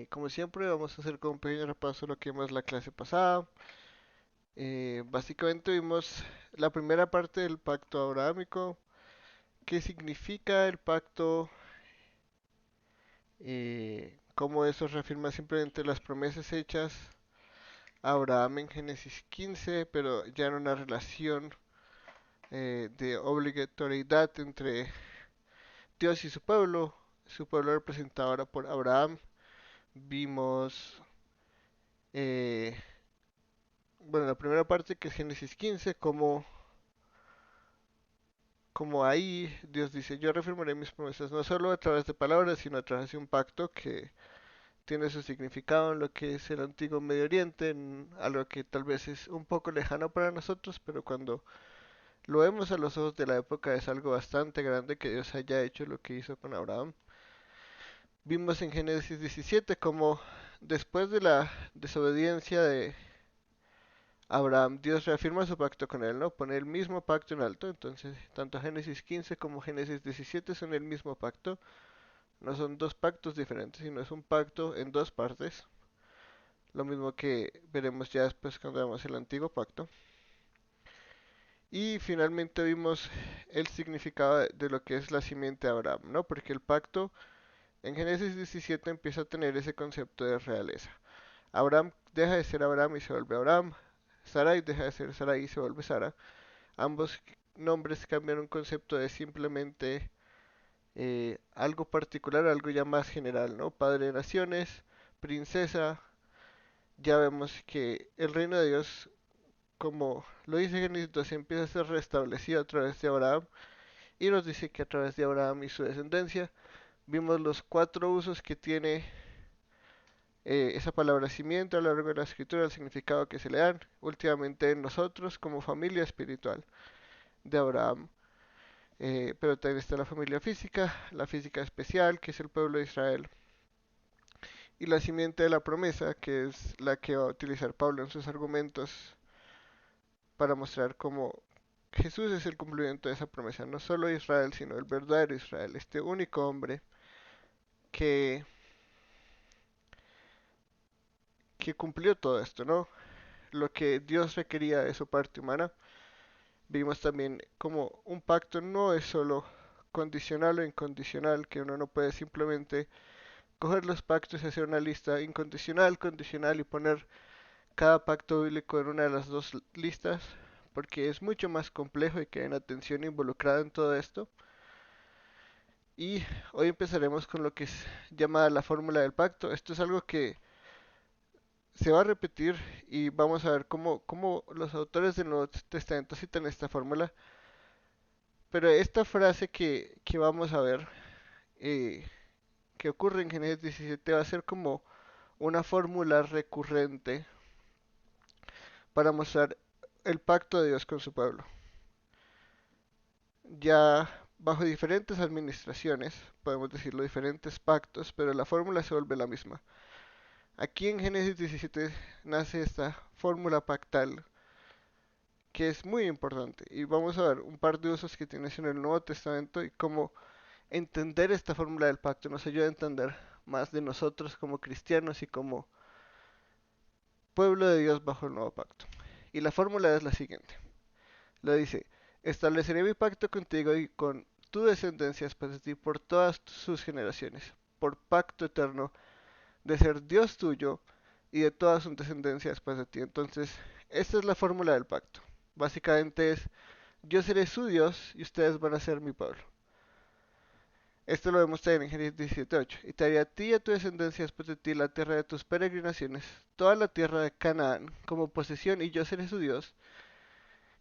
Como siempre, vamos a hacer como un pequeño repaso de lo que vimos la clase pasada. Básicamente vimos la primera parte del pacto abrahámico, qué significa el pacto, cómo eso reafirma simplemente las promesas hechas a Abraham en Génesis 15, pero ya en una relación de obligatoriedad entre Dios y su pueblo representado ahora por Abraham. Vimos eh, bueno, la primera parte que es Génesis 15, como ahí Dios dice, yo reafirmaré mis promesas no solo a través de palabras, sino a través de un pacto que tiene su significado en lo que es el antiguo Medio Oriente, en algo que tal vez es un poco lejano para nosotros, pero cuando lo vemos a los ojos de la época es algo bastante grande que Dios haya hecho lo que hizo con Abraham. Vimos en Génesis 17 como después de la desobediencia de Abraham, Dios reafirma su pacto con él, ¿no? Pone el mismo pacto en alto. Entonces, tanto Génesis 15 como Génesis 17 son el mismo pacto. No son dos pactos diferentes, sino es un pacto en dos partes. Lo mismo que veremos ya después cuando veamos el antiguo pacto. Y finalmente vimos el significado de lo que es la simiente de Abraham, ¿no? Porque el pacto en Génesis 17 empieza a tener ese concepto de realeza. Abraham deja de ser Abraham y se vuelve Abraham. Sarai deja de ser Sarai y se vuelve Sara. Ambos nombres cambian un concepto de simplemente algo particular, algo ya más general, ¿no? Padre de naciones, princesa. Ya vemos que el reino de Dios, como lo dice Génesis 12, empieza a ser restablecido a través de Abraham y nos dice que a través de Abraham y su descendencia vimos los cuatro usos que tiene esa palabra cimiento a lo largo de la escritura, el significado que se le dan últimamente en nosotros como familia espiritual de Abraham. Pero también está la física especial, que es el pueblo de Israel, y la simiente de la promesa, que es la que va a utilizar Pablo en sus argumentos para mostrar cómo Jesús es el cumplimiento de esa promesa, no solo Israel, sino el verdadero Israel, este único hombre que, que cumplió todo esto, ¿no? Lo que Dios requería de su parte humana. Vimos también como un pacto no es solo condicional o incondicional, que uno no puede simplemente coger los pactos y hacer una lista incondicional, condicional y poner cada pacto bíblico en una de las dos listas, porque es mucho más complejo y que hay una tensión involucrada en todo esto. Y hoy empezaremos con lo que es llamada la fórmula del pacto. Esto es algo que se va a repetir y vamos a ver cómo los autores del Nuevo Testamento citan esta fórmula. Pero esta frase que vamos a ver, eh, que ocurre en Génesis 17, va a ser como una fórmula recurrente para mostrar el pacto de Dios con su pueblo. Ya bajo diferentes administraciones, podemos decirlo, diferentes pactos, pero la fórmula se vuelve la misma. Aquí en Génesis 17 nace esta fórmula pactal que es muy importante y vamos a ver un par de usos que tiene en el Nuevo Testamento y cómo entender esta fórmula del pacto nos ayuda a entender más de nosotros como cristianos y como pueblo de Dios bajo el nuevo pacto. Y la fórmula es la siguiente. Lo dice, estableceré mi pacto contigo y con tu descendencia después de ti por todas sus generaciones, por pacto eterno de ser Dios tuyo y de toda su descendencia después de ti. Entonces, esta es la fórmula del pacto. Básicamente es, yo seré su Dios y ustedes van a ser mi pueblo. Esto lo vemos también en Génesis 17:8. Y te haré a ti y a tu descendencia después de ti la tierra de tus peregrinaciones, toda la tierra de Canaán como posesión, y yo seré su Dios.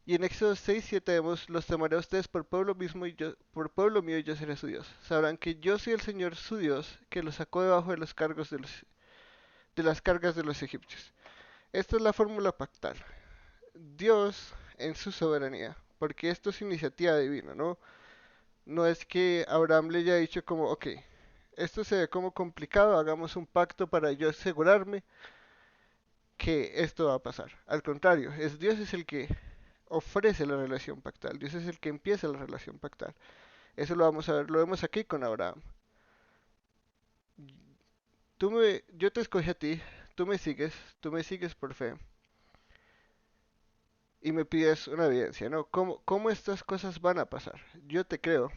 Y en Éxodo 6:7 vemos, los tomaré a ustedes por pueblo mismo y yo, por pueblo mío y yo seré su Dios. Sabrán que yo soy el Señor su Dios, que los sacó debajo de los cargos de las cargas de los egipcios. Esta es la fórmula pactal. Dios en su soberanía, porque esto es iniciativa divina, ¿no? No es que Abraham le haya dicho como, ok, esto se ve como complicado, hagamos un pacto para yo asegurarme que esto va a pasar. Al contrario, es Dios es el que ofrece la relación pactal, Dios es el que empieza la relación pactal. Eso lo vamos a ver, lo vemos aquí con Abraham. yo te escogí a ti, tú me sigues por fe y me pides una evidencia, ¿no? ¿Cómo estas cosas van a pasar? Yo te creo.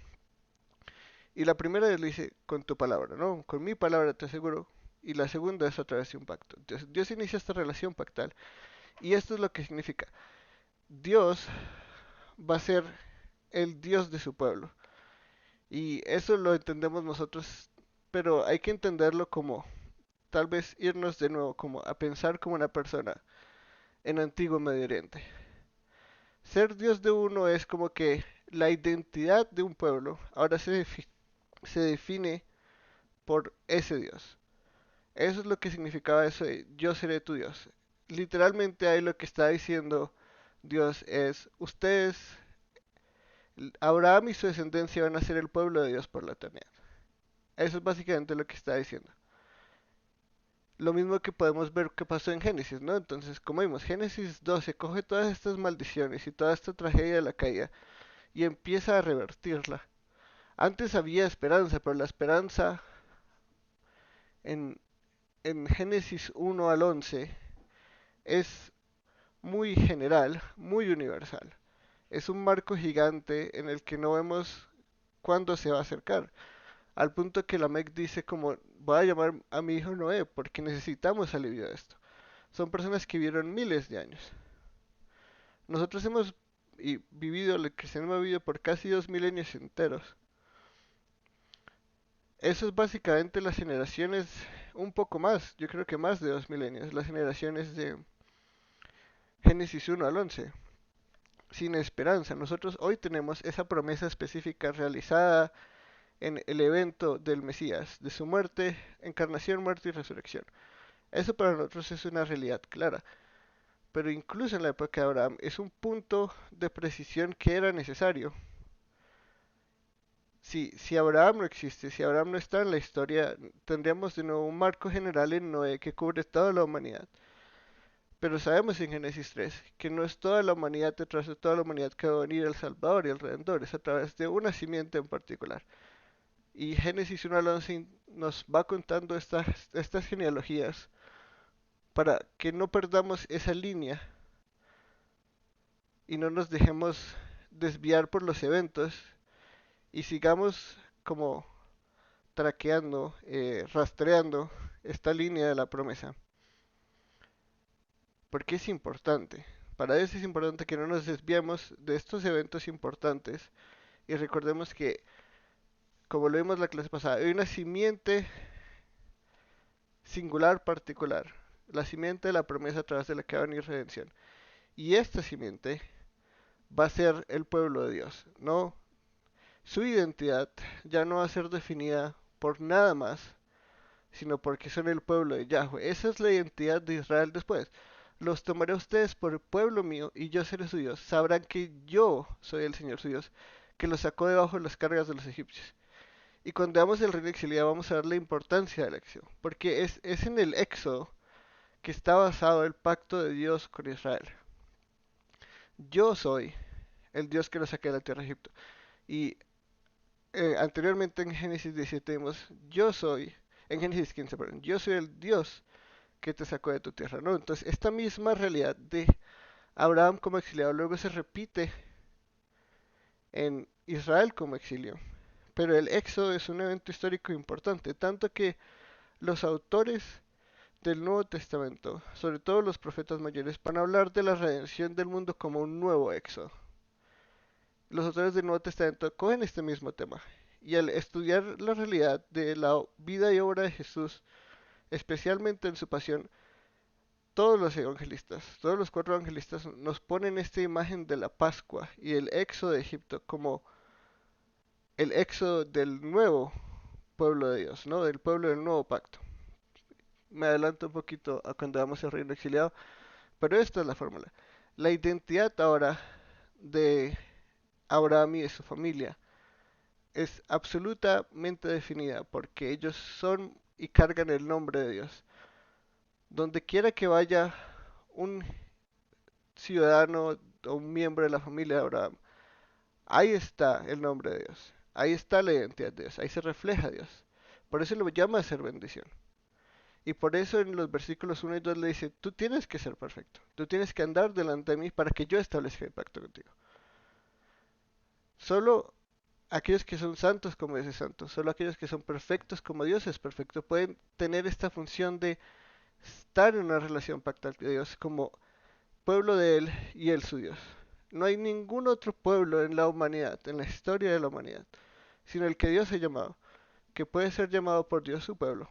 Y la primera vez lo hice con tu palabra, ¿no? Con mi palabra te aseguro. Y la segunda es a través de un pacto. Entonces, Dios inicia esta relación pactal. Y esto es lo que significa. Dios va a ser el Dios de su pueblo. Y eso lo entendemos nosotros, pero hay que entenderlo como tal vez irnos de nuevo como a pensar como una persona en antiguo Medio Oriente. Ser Dios de uno es como que la identidad de un pueblo ahora se define por ese Dios. Eso es lo que significaba eso de yo seré tu Dios. Literalmente ahí lo que está diciendo Dios es, ustedes, Abraham y su descendencia van a ser el pueblo de Dios por la eternidad. Eso es básicamente lo que está diciendo. Lo mismo que podemos ver que pasó en Génesis, ¿no? Entonces, como vimos, Génesis 12 coge todas estas maldiciones y toda esta tragedia de la caída y empieza a revertirla. Antes había esperanza, pero la esperanza en, en Génesis 1 al 11 es muy general, muy universal. Es un marco gigante en el que no vemos cuándo se va a acercar. Al punto que la MEC dice como, voy a llamar a mi hijo Noé porque necesitamos alivio de esto. Son personas que vivieron miles de años. Nosotros hemos vivido, el cristianismo ha vivido por casi 2 milenios enteros. Eso es básicamente las generaciones, un poco más, yo creo que más de 2 milenios, las generaciones de Génesis 1 al 11, sin esperanza. Nosotros hoy tenemos esa promesa específica realizada en el evento del Mesías, de su muerte, encarnación, muerte y resurrección. Eso para nosotros es una realidad clara, pero incluso en la época de Abraham es un punto de precisión que era necesario. Si Abraham no existe, si Abraham no está en la historia, tendríamos de nuevo un marco general en Noé que cubre toda la humanidad. Pero sabemos en Génesis 3 que no es toda la humanidad detrás de toda la humanidad que va a venir el Salvador y el Redentor, es a través de una simiente en particular. Y Génesis 1 al 11 nos va contando estas genealogías para que no perdamos esa línea y no nos dejemos desviar por los eventos y sigamos como traqueando, rastreando esta línea de la promesa. Porque es importante. Para eso es importante que no nos desviemos de estos eventos importantes y recordemos que, como lo vimos la clase pasada, hay una simiente singular particular, la simiente de la promesa a través de la que va a venir redención. Y esta simiente va a ser el pueblo de Dios, no su identidad ya no va a ser definida por nada más, sino porque son el pueblo de Yahweh. Esa es la identidad de Israel después. Los tomaré a ustedes por el pueblo mío y yo seré su Dios. Sabrán que yo soy el Señor su Dios, que los sacó debajo de las cargas de los egipcios. Y cuando veamos el reino exiliado vamos a ver la importancia de la acción, porque es en el Éxodo que está basado el pacto de Dios con Israel. Yo soy el Dios que los saqué de la tierra de Egipto. Y anteriormente en Génesis 17 vimos, yo soy, en Génesis 15, perdón, yo soy el Dios que te sacó de tu tierra, ¿no? Entonces, esta misma realidad de Abraham como exiliado luego se repite en Israel como exilio. Pero el éxodo es un evento histórico importante, tanto que los autores del Nuevo Testamento, sobre todo los profetas mayores, van a hablar de la redención del mundo como un nuevo éxodo. Los autores del Nuevo Testamento cogen este mismo tema y al estudiar la realidad de la vida y obra de Jesús, especialmente en su pasión, todos los evangelistas, todos los 4 evangelistas nos ponen esta imagen de la Pascua y el éxodo de Egipto como el éxodo del nuevo pueblo de Dios, ¿no? Del pueblo del nuevo pacto. Me adelanto un poquito a cuando vamos al reino exiliado, pero esta es la fórmula. La identidad ahora de Abraham y de su familia es absolutamente definida porque ellos son y cargan el nombre de Dios. Donde quiera que vaya un ciudadano o un miembro de la familia de Abraham, ahí está el nombre de Dios, ahí está la identidad de Dios, ahí se refleja Dios. Por eso lo llama a ser bendición. Y por eso en los versículos 1 y 2 le dice, tú tienes que ser perfecto, tú tienes que andar delante de mí para que yo establezca el pacto contigo. Solo aquellos que son santos como Dios es santo, solo aquellos que son perfectos como Dios es perfecto, pueden tener esta función de estar en una relación pactal con Dios como pueblo de Él y Él su Dios. No hay ningún otro pueblo en la humanidad, en la historia de la humanidad, sino el que Dios ha llamado, que puede ser llamado por Dios su pueblo,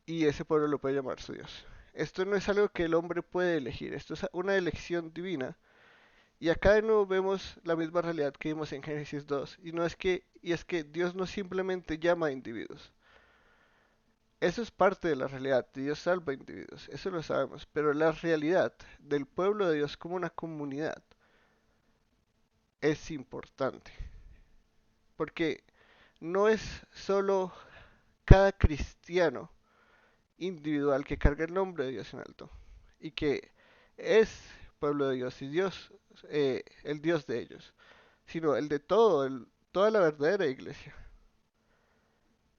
y ese pueblo lo puede llamar su Dios. Esto no es algo que el hombre puede elegir, esto es una elección divina. Y acá de nuevo vemos la misma realidad que vimos en Génesis 2, y es que Dios no simplemente llama a individuos. Eso es parte de la realidad, Dios salva a individuos, eso lo sabemos, pero la realidad del pueblo de Dios como una comunidad es importante, porque no es solo cada cristiano individual que carga el nombre de Dios en alto y que es pueblo de Dios y Dios, el Dios de ellos, sino el de toda la verdadera iglesia.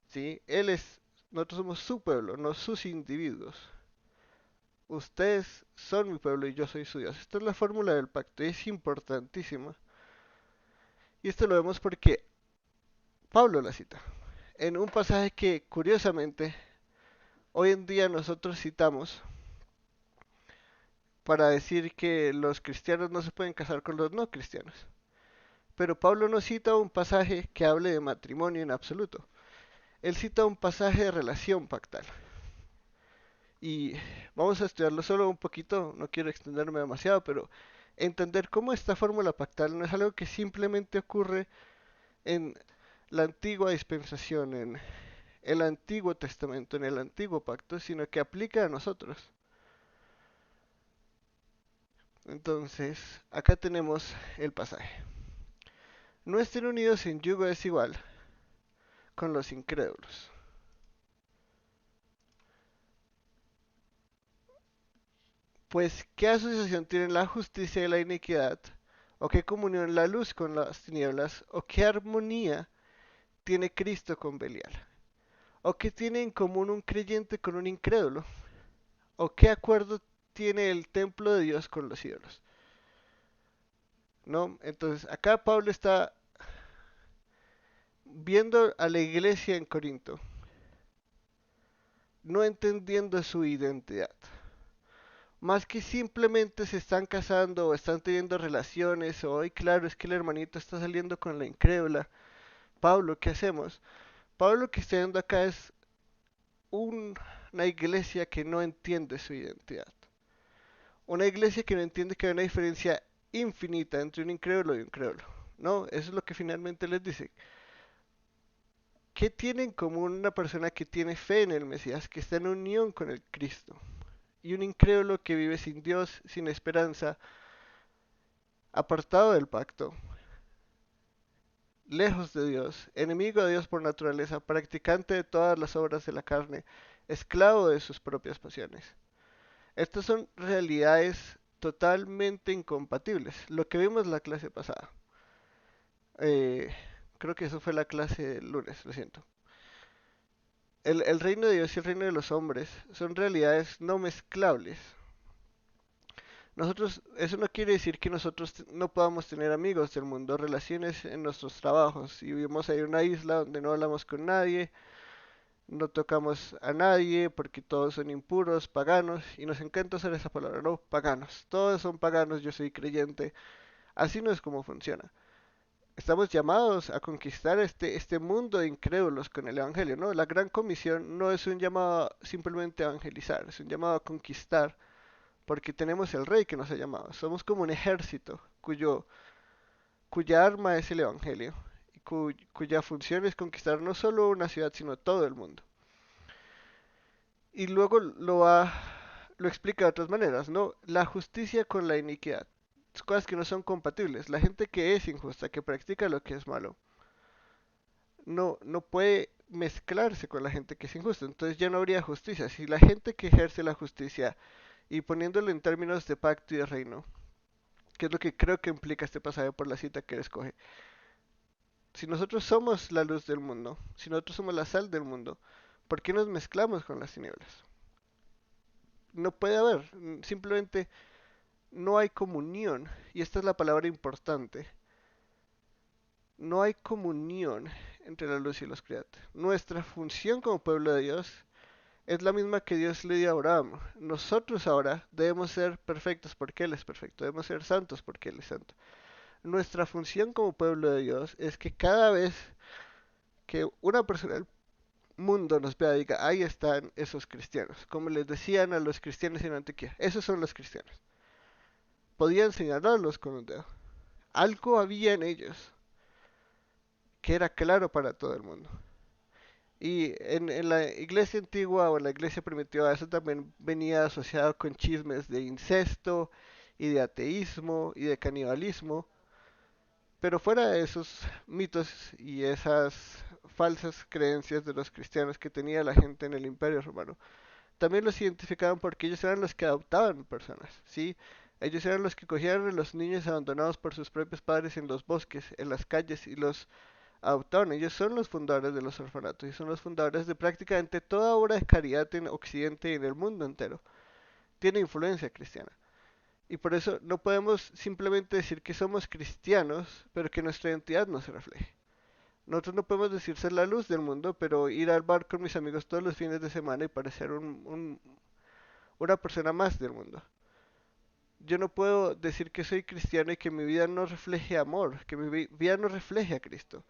¿Sí? Nosotros somos su pueblo, no sus individuos. Ustedes son mi pueblo y yo soy su Dios. Esta es la fórmula del pacto y es importantísima. Y esto lo vemos porque Pablo la cita en un pasaje que curiosamente hoy en día nosotros citamos para decir que los cristianos no se pueden casar con los no cristianos. Pero Pablo no cita un pasaje que hable de matrimonio en absoluto. Él cita un pasaje de relación pactal. Y vamos a estudiarlo solo un poquito, no quiero extenderme demasiado, pero entender cómo esta fórmula pactal no es algo que simplemente ocurre en la antigua dispensación, en el Antiguo Testamento, en el Antiguo Pacto, sino que aplica a nosotros. Entonces, acá tenemos el pasaje. No estén unidos en yugo desigual con los incrédulos. Pues, ¿qué asociación tienen la justicia y la iniquidad? ¿O qué comunión la luz con las tinieblas? ¿O qué armonía tiene Cristo con Belial? ¿O qué tiene en común un creyente con un incrédulo? ¿O qué acuerdo tiene el templo de Dios con los ídolos? ¿No? Entonces, acá Pablo está viendo a la iglesia en Corinto, no entendiendo su identidad. Más que simplemente se están casando o están teniendo relaciones o, ay, claro, es que el hermanito está saliendo con la incrédula. Pablo, ¿qué hacemos? Pablo lo que está viendo acá es una iglesia que no entiende su identidad. Una iglesia que no entiende que hay una diferencia infinita entre un incrédulo y un crédulo. No, eso es lo que finalmente les dice. ¿Qué tiene en común una persona que tiene fe en el Mesías, que está en unión con el Cristo? Y un incrédulo que vive sin Dios, sin esperanza, apartado del pacto, lejos de Dios, enemigo de Dios por naturaleza, practicante de todas las obras de la carne, esclavo de sus propias pasiones. Estas son realidades totalmente incompatibles. Lo que vimos en la clase pasada. Eh, Creo que eso fue la clase del lunes, lo siento. El reino de Dios y el reino de los hombres son realidades no mezclables. Eso no quiere decir que nosotros no podamos tener amigos del mundo, relaciones en nuestros trabajos. Y vivimos ahí en una isla donde no hablamos con nadie, no tocamos a nadie porque todos son impuros, paganos, y nos encanta usar esa palabra, ¿no? Paganos. Todos son paganos, yo soy creyente. Así no es como funciona. Estamos llamados a conquistar este mundo de incrédulos con el Evangelio, ¿no? La gran comisión no es un llamado simplemente a evangelizar, es un llamado a conquistar, porque tenemos el rey que nos ha llamado. Somos como un ejército cuya arma es el Evangelio, y cuya función es conquistar no solo una ciudad, sino todo el mundo. Y luego lo explica de otras maneras, ¿no? La justicia con la iniquidad. Cosas que no son compatibles. La gente que es injusta, que practica lo que es malo, no puede mezclarse con la gente que es injusta. Entonces ya no habría justicia. Si la gente que ejerce la justicia, y poniéndolo en términos de pacto y de reino, que es lo que creo que implica este pasaje por la cita que él escoge. Si nosotros somos la luz del mundo, si nosotros somos la sal del mundo, ¿Por qué nos mezclamos con las tinieblas? No puede haber, simplemente no hay comunión. Y esta es la palabra importante. No hay comunión entre la luz y la oscuridad. Nuestra función como pueblo de Dios es la misma que Dios le dio a Abraham. Nosotros ahora debemos ser perfectos porque Él es perfecto. Debemos ser santos porque Él es santo. Nuestra función como pueblo de Dios es que cada vez que una persona del mundo nos vea, diga, ahí están esos cristianos. Como les decían a los cristianos en Antioquía, esos son los cristianos. Podían señalarlos con un dedo. Algo había en ellos que era claro para todo el mundo. Y en la iglesia antigua o en la iglesia primitiva eso también venía asociado con chismes de incesto y de ateísmo y de canibalismo. Pero fuera de esos mitos y esas falsas creencias de los cristianos que tenía la gente en el Imperio Romano, también los identificaban porque ellos eran los que adoptaban personas, ¿sí? Ellos eran los que cogían a los niños abandonados por sus propios padres en los bosques, en las calles y los adoptaron. Ellos son los fundadores de los orfanatos y son los fundadores de prácticamente toda obra de caridad en Occidente y en el mundo entero. Tiene influencia cristiana. Y por eso no podemos simplemente decir que somos cristianos, pero que nuestra identidad no se refleje. Nosotros no podemos decir ser la luz del mundo, pero ir al bar con mis amigos todos los fines de semana y parecer una persona más del mundo. Yo no puedo decir que soy cristiano y que mi vida no refleje amor, que mi vida no refleje a Cristo.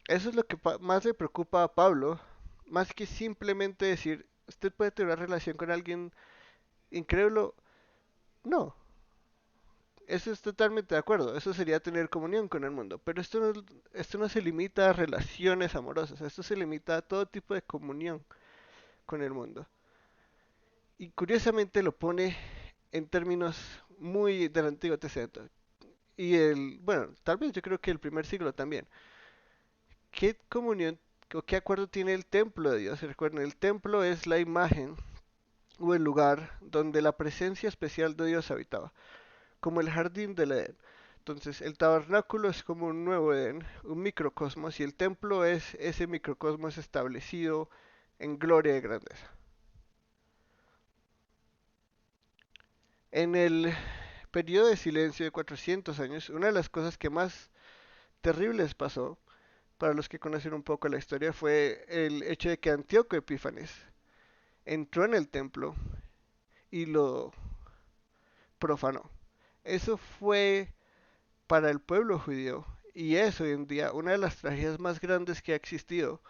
Eso es lo que más le preocupa a Pablo, más que simplemente decir, usted puede tener una relación con alguien incrédulo. No, eso es totalmente de acuerdo, eso sería tener comunión con el mundo, pero esto no se limita a relaciones amorosas, esto se limita a todo tipo de comunión con el mundo. Y curiosamente lo pone en términos muy del Antiguo Testamento. Bueno, tal vez yo creo que el primer siglo también. ¿Qué comunión o qué acuerdo tiene el templo de Dios? Recuerden, el templo es la imagen o el lugar donde la presencia especial de Dios habitaba, como el jardín del Edén. Entonces, el tabernáculo es como un nuevo Edén, un microcosmos, y el templo es ese microcosmos establecido en gloria y grandeza. En el periodo de silencio de 400 años, una de las cosas que más terribles pasó, para los que conocen un poco la historia, fue el hecho de que Antíoco Epífanes entró en el templo y lo profanó. Eso fue para el pueblo judío y es hoy en día una de las tragedias más grandes que ha existido,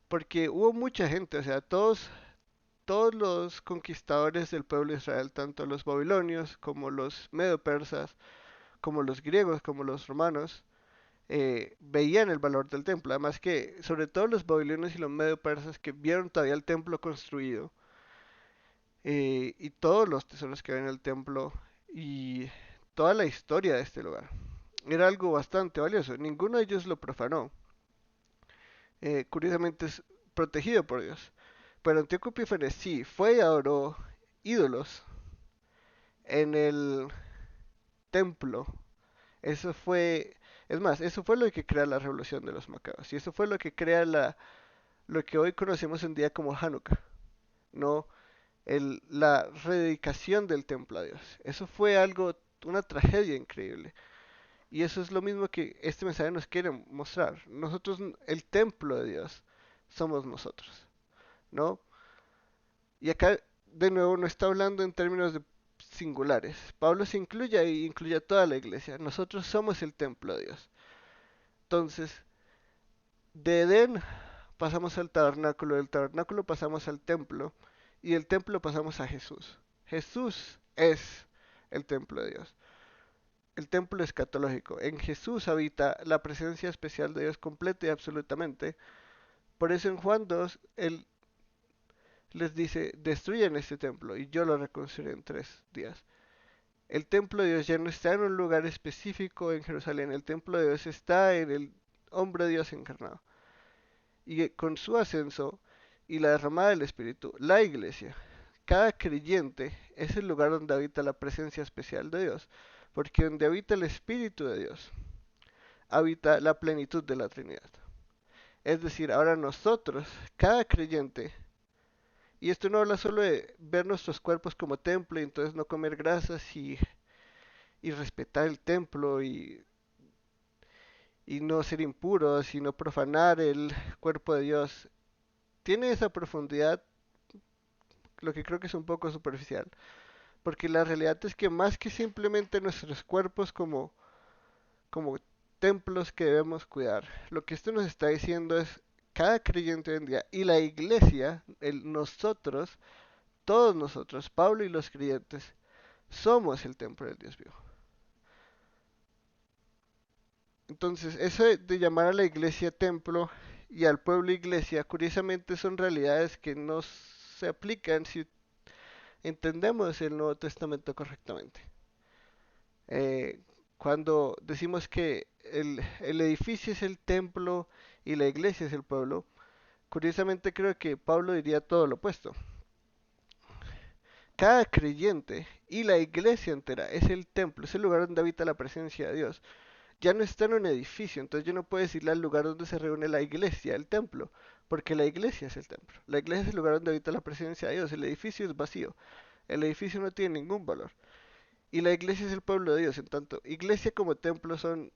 porque hubo mucha gente, o sea, todos los conquistadores del pueblo de Israel, tanto los babilonios como los medo-persas, como los griegos, como los romanos, veían el valor del templo. Además que, sobre todo los babilonios y los medo-persas que vieron todavía el templo construido y todos los tesoros que había en el templo y toda la historia de este lugar. Era algo bastante valioso. Ninguno de ellos lo profanó. Curiosamente es protegido por Dios. Pero Antíoco Epífanes sí fue y adoró ídolos en el templo. Eso fue, es más, eso fue lo que crea la revolución de los Macabeos. Y eso fue lo que crea lo que hoy conocemos en día como Hanukkah. No la rededicación del templo a Dios. Eso fue algo, una tragedia increíble. Y eso es lo mismo que este mensaje nos quiere mostrar. Nosotros, el templo de Dios, somos nosotros, ¿no? Y acá, de nuevo, no está hablando en términos de singulares. Pablo se incluye ahí, incluye a toda la iglesia. Nosotros somos el templo de Dios. Entonces, de Edén pasamos al tabernáculo, del tabernáculo pasamos al templo, y del templo pasamos a Jesús. Jesús es el templo de Dios. El templo escatológico. En Jesús habita la presencia especial de Dios completa y absolutamente. Por eso en Juan 2, Él les dice, destruyan este templo y yo lo reconstruiré en 3 días. El templo de Dios ya no está en un lugar específico en Jerusalén. El templo de Dios está en el hombre de Dios encarnado. Y con su ascenso y la derramada del Espíritu, la iglesia, cada creyente es el lugar donde habita la presencia especial de Dios. Porque donde habita el Espíritu de Dios, habita la plenitud de la Trinidad. Es decir, ahora nosotros, cada creyente, y esto no habla solo de ver nuestros cuerpos como templo y entonces no comer grasas y respetar el templo y no ser impuros y no profanar el cuerpo de Dios. Tiene esa profundidad, lo que creo que es un poco superficial, porque la realidad es que más que simplemente nuestros cuerpos como templos que debemos cuidar, lo que esto nos está diciendo es cada creyente hoy en día y la iglesia, nosotros, todos nosotros, Pablo y los creyentes, somos el templo del Dios vivo. Entonces, eso de llamar a la iglesia templo y al pueblo iglesia, curiosamente son realidades que no se aplican si entendemos el Nuevo Testamento correctamente. Eh, Cuando decimos que el edificio es el templo y la iglesia es el pueblo, curiosamente creo que Pablo diría todo lo opuesto. Cada creyente y la iglesia entera es el templo, es el lugar donde habita la presencia de Dios. Ya no está en un edificio, entonces yo no puedo decirle al lugar donde se reúne la iglesia, el templo, porque la iglesia es el templo. La iglesia es el lugar donde habita la presencia de Dios, el edificio es vacío, el edificio no tiene ningún valor. Y la iglesia es el pueblo de Dios, en tanto, iglesia como templo son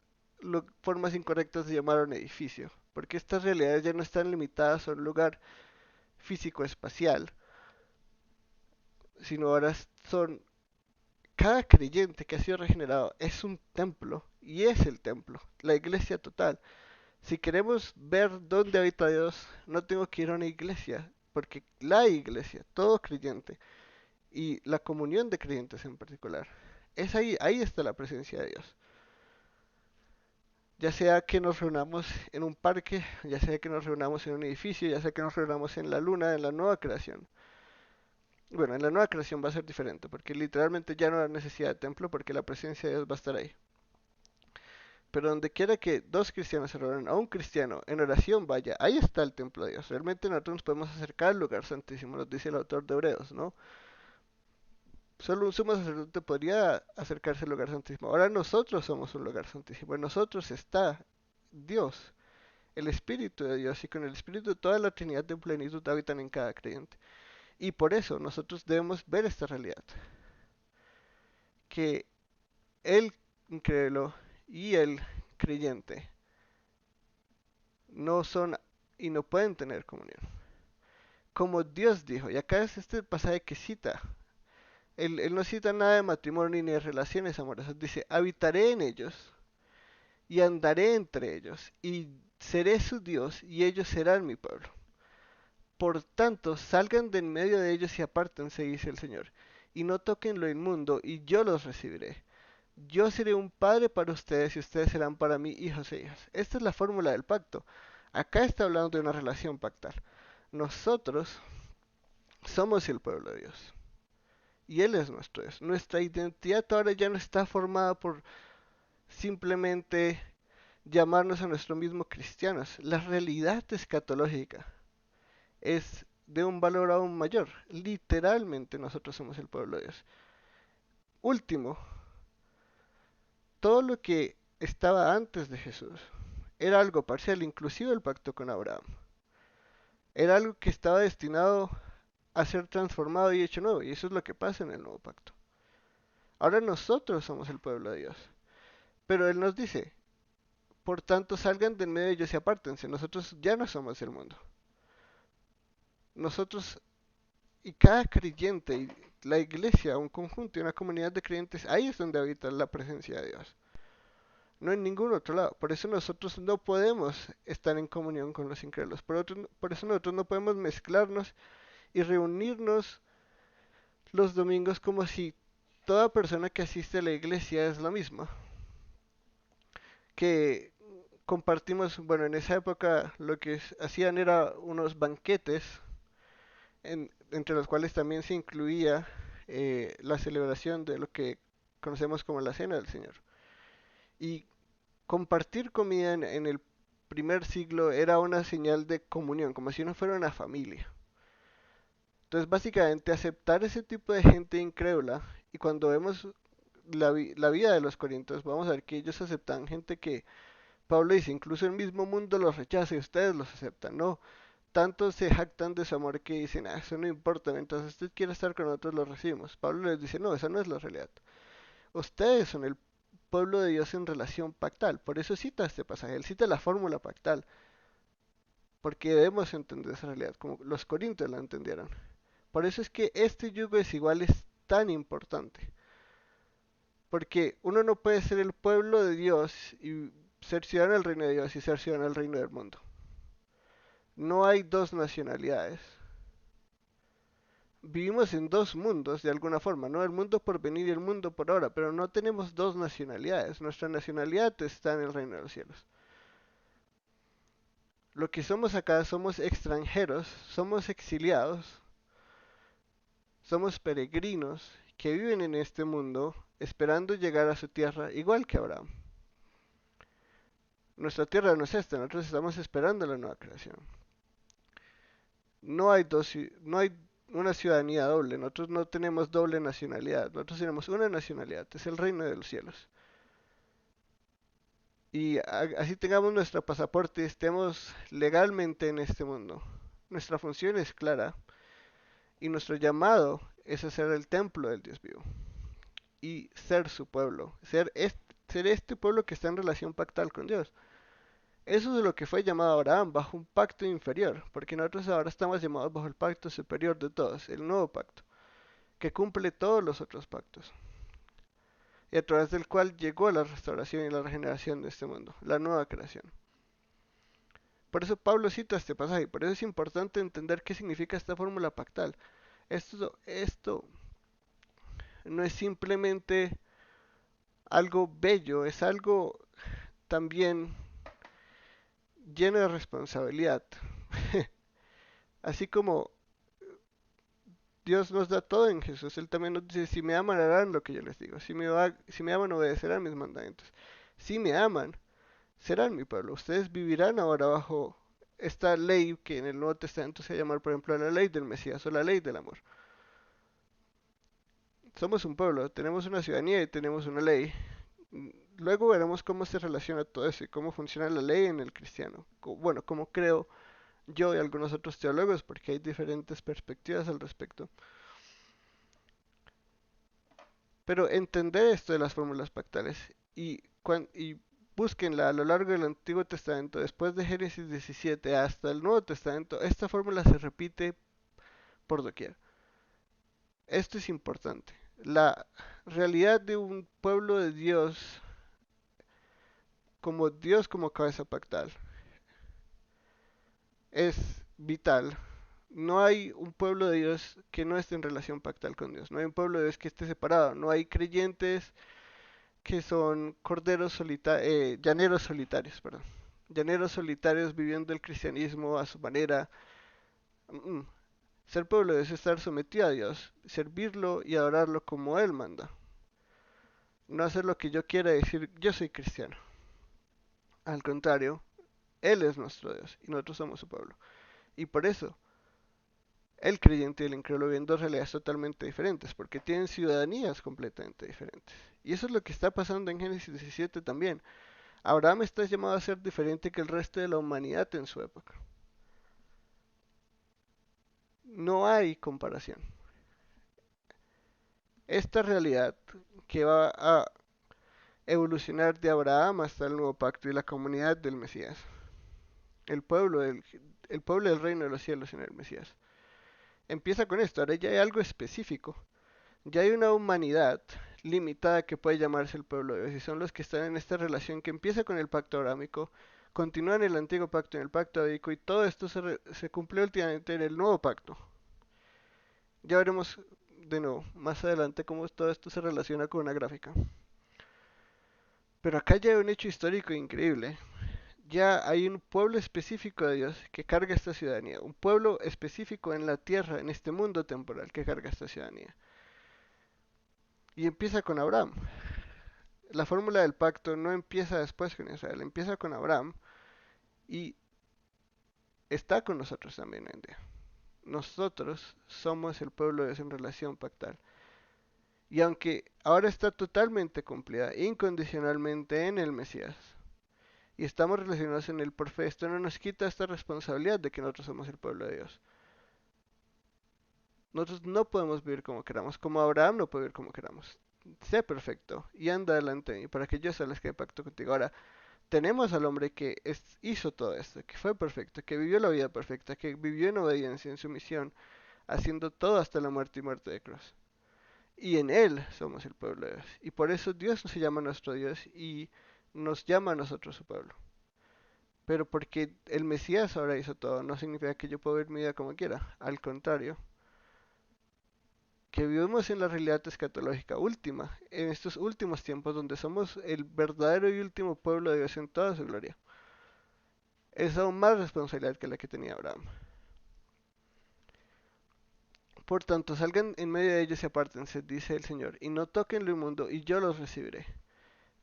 formas incorrectas de llamar a un edificio, porque estas realidades ya no están limitadas a un lugar físico-espacial, sino ahora son cada creyente que ha sido regenerado es un templo y es el templo, la iglesia total. Si queremos ver dónde habita Dios, no tengo que ir a una iglesia, porque la iglesia, todo creyente, y la comunión de creyentes en particular, es ahí está la presencia de Dios. Ya sea que nos reunamos en un parque, ya sea que nos reunamos en un edificio, ya sea que nos reunamos en la luna, en la nueva creación. Bueno, en la nueva creación va a ser diferente, porque literalmente ya no hay necesidad de templo, porque la presencia de Dios va a estar ahí. Pero donde quiera que dos cristianos se reúnan, a un cristiano en oración vaya, ahí está el templo de Dios. Realmente nosotros nos podemos acercar al lugar santísimo, nos dice el autor de Hebreos, ¿no? Solo un sumo sacerdote podría acercarse al lugar santísimo. Ahora nosotros somos un lugar santísimo. En nosotros está Dios, el Espíritu de Dios, y con el Espíritu toda la Trinidad de plenitud habitan en cada creyente. Y por eso nosotros debemos ver esta realidad, que el incrédulo y el creyente no son y no pueden tener comunión. Como Dios dijo, y acá es este pasaje que cita, él no cita nada de matrimonio ni de relaciones amorosas, dice, habitaré en ellos y andaré entre ellos y seré su Dios y ellos serán mi pueblo. Por tanto, salgan de en medio de ellos y apártense, dice el Señor, y no toquen lo inmundo, y yo los recibiré. Yo seré un padre para ustedes y ustedes serán para mí hijos e hijas. Esta es la fórmula del pacto. Acá está hablando de una relación pactal. Nosotros somos el pueblo de Dios y Él es nuestro Dios. Nuestra identidad ahora ya no está formada por simplemente llamarnos a nuestro mismo cristianos. La realidad escatológica es de un valor aún mayor. Literalmente nosotros somos el pueblo de Dios. Último, todo lo que estaba antes de Jesús era algo parcial, inclusive el pacto con Abraham. Era algo que estaba destinado a ser transformado y hecho nuevo, y eso es lo que pasa en el nuevo pacto. Ahora nosotros somos el pueblo de Dios, pero Él nos dice, por tanto salgan de en medio de ellos y apártense, nosotros ya no somos el mundo. Nosotros y cada creyente y la iglesia, un conjunto y una comunidad de creyentes, ahí es donde habita la presencia de Dios. No en ningún otro lado. Por eso nosotros no podemos estar en comunión con los incrédulos. Por eso nosotros no podemos mezclarnos y reunirnos los domingos como si toda persona que asiste a la iglesia es la misma. Que compartimos, bueno, en esa época lo que hacían era unos banquetes entre los cuales también se incluía la celebración de lo que conocemos como la Cena del Señor. Y compartir comida en el primer siglo era una señal de comunión, como si uno fuera una familia. Entonces, básicamente, aceptar ese tipo de gente incrédula, y cuando vemos la vida de los corintios, vamos a ver que ellos aceptan gente que Pablo dice, incluso el mismo mundo los rechaza y ustedes los aceptan. No, tanto se jactan de su amor que dicen, ah, eso no importa, mientras usted quiera estar con nosotros lo recibimos. Pablo les dice, no, esa no es la realidad. Ustedes son el pueblo de Dios en relación pactal. Por eso cita este pasaje, él cita la fórmula pactal, porque debemos entender esa realidad, como los corintios la entendieron. Por eso es que este yugo desigual es tan importante, porque uno no puede ser el pueblo de Dios y ser ciudadano del reino de Dios y ser ciudadano del reino del mundo. No hay dos nacionalidades. Vivimos en dos mundos de alguna forma, ¿no? El mundo por venir y el mundo por ahora, pero no tenemos dos nacionalidades. Nuestra nacionalidad está en el reino de los cielos. Lo que somos acá somos extranjeros, somos exiliados, somos peregrinos que viven en este mundo esperando llegar a su tierra igual que Abraham. Nuestra tierra no es esta, nosotros estamos esperando la nueva creación. No hay una ciudadanía doble, nosotros no tenemos doble nacionalidad, nosotros tenemos una nacionalidad, es el reino de los cielos. Y así tengamos nuestro pasaporte y estemos legalmente en este mundo. Nuestra función es clara y nuestro llamado es hacer el templo del Dios vivo y ser su pueblo, ser este pueblo que está en relación pactal con Dios. Eso es lo que fue llamado Abraham bajo un pacto inferior, porque nosotros ahora estamos llamados bajo el pacto superior de todos, el nuevo pacto, que cumple todos los otros pactos, y a través del cual llegó la restauración y la regeneración de este mundo, la nueva creación. Por eso Pablo cita este pasaje, por eso es importante entender qué significa esta fórmula pactal. Esto no es simplemente algo bello, es algo también lleno de responsabilidad. Así como Dios nos da todo en Jesús, Él también nos dice, si me aman harán lo que yo les digo, si me aman obedecerán mis mandamientos, si me aman serán mi pueblo, ustedes vivirán ahora bajo esta ley que en el Nuevo Testamento se llama, por ejemplo, la ley del Mesías o la ley del amor. Somos un pueblo, tenemos una ciudadanía y tenemos una ley. Luego veremos cómo se relaciona todo eso y cómo funciona la ley en el cristiano. Bueno, como creo yo y algunos otros teólogos, porque hay diferentes perspectivas al respecto. Pero entender esto de las fórmulas pactales y búsquenla a lo largo del Antiguo Testamento, después de Génesis 17 hasta el Nuevo Testamento, esta fórmula se repite por doquier. Esto es importante. La realidad de un pueblo de Dios como cabeza pactal, es vital. No hay un pueblo de Dios que no esté en relación pactal con Dios. No hay un pueblo de Dios que esté separado. No hay creyentes que son llaneros solitarios, perdón. Llaneros solitarios viviendo el cristianismo a su manera. Mm, mm. Ser pueblo de Dios es estar sometido a Dios, servirlo y adorarlo como Él manda. No hacer lo que yo quiera decir, yo soy cristiano. Al contrario, Él es nuestro Dios y nosotros somos su pueblo. Y por eso, el creyente y el incrédulo viven dos realidades totalmente diferentes, porque tienen ciudadanías completamente diferentes. Y eso es lo que está pasando en Génesis 17 también. Abraham está llamado a ser diferente que el resto de la humanidad en su época. No hay comparación. Esta realidad que va a evolucionar de Abraham hasta el nuevo pacto y la comunidad del Mesías, el pueblo del, el pueblo del reino de los cielos en el Mesías. Empieza con esto, ahora ya hay algo específico. Ya hay una humanidad limitada que puede llamarse el pueblo de Dios y son los que están en esta relación que empieza con el pacto abrámico, continúa en el antiguo pacto, en el pacto davídico y todo esto se cumplió últimamente en el nuevo pacto. Ya veremos de nuevo más adelante cómo todo esto se relaciona con una gráfica. Pero acá ya hay un hecho histórico increíble. Ya hay un pueblo específico de Dios que carga esta ciudadanía, un pueblo específico en la tierra, en este mundo temporal que carga esta ciudadanía. Y empieza con Abraham. La fórmula del pacto no empieza después con Israel, empieza con Abraham y está con nosotros también hoy en día. Nosotros somos el pueblo de Dios en relación pactal. Y aunque ahora está totalmente cumplida incondicionalmente en el Mesías, y estamos relacionados en Él por fe, esto no nos quita esta responsabilidad de que nosotros somos el pueblo de Dios. Nosotros no podemos vivir como queramos, como Abraham no puede vivir como queramos. Sé perfecto y anda delante de mí para que yo establezca el pacto contigo. Ahora, tenemos al hombre que hizo todo esto, que fue perfecto, que vivió la vida perfecta, que vivió en obediencia, en sumisión, haciendo todo hasta la muerte y muerte de cruz. Y en Él somos el pueblo de Dios. Y por eso Dios se llama nuestro Dios y nos llama a nosotros su pueblo. Pero porque el Mesías ahora hizo todo, no significa que yo pueda vivir mi vida como quiera. Al contrario, que vivimos en la realidad escatológica última, en estos últimos tiempos donde somos el verdadero y último pueblo de Dios en toda su gloria. Es aún más responsabilidad que la que tenía Abraham. Por tanto, salgan en medio de ellos y apártense, dice el Señor, y no toquen lo inmundo, y yo los recibiré.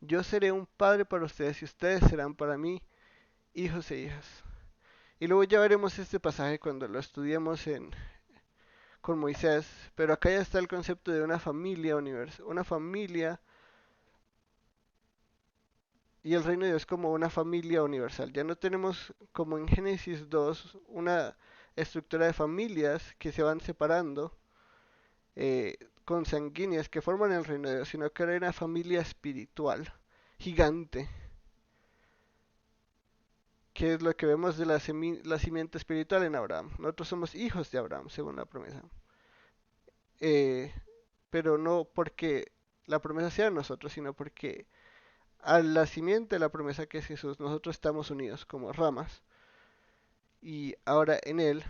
Yo seré un padre para ustedes y ustedes serán para mí hijos e hijas. Y luego ya veremos este pasaje cuando lo estudiemos con Moisés, pero acá ya está el concepto de una familia universal, una familia y el reino de Dios como una familia universal. Ya no tenemos como en Génesis 2 una estructura de familias que se van separando eh, consanguíneas que forman el reino de Dios, sino que era una familia espiritual gigante, que es lo que vemos de la simiente espiritual en Abraham. Nosotros somos hijos de Abraham, según la promesa. Eh, pero no porque la promesa sea nosotros, sino porque a la simiente de la promesa que es Jesús, nosotros estamos unidos como ramas y ahora en Él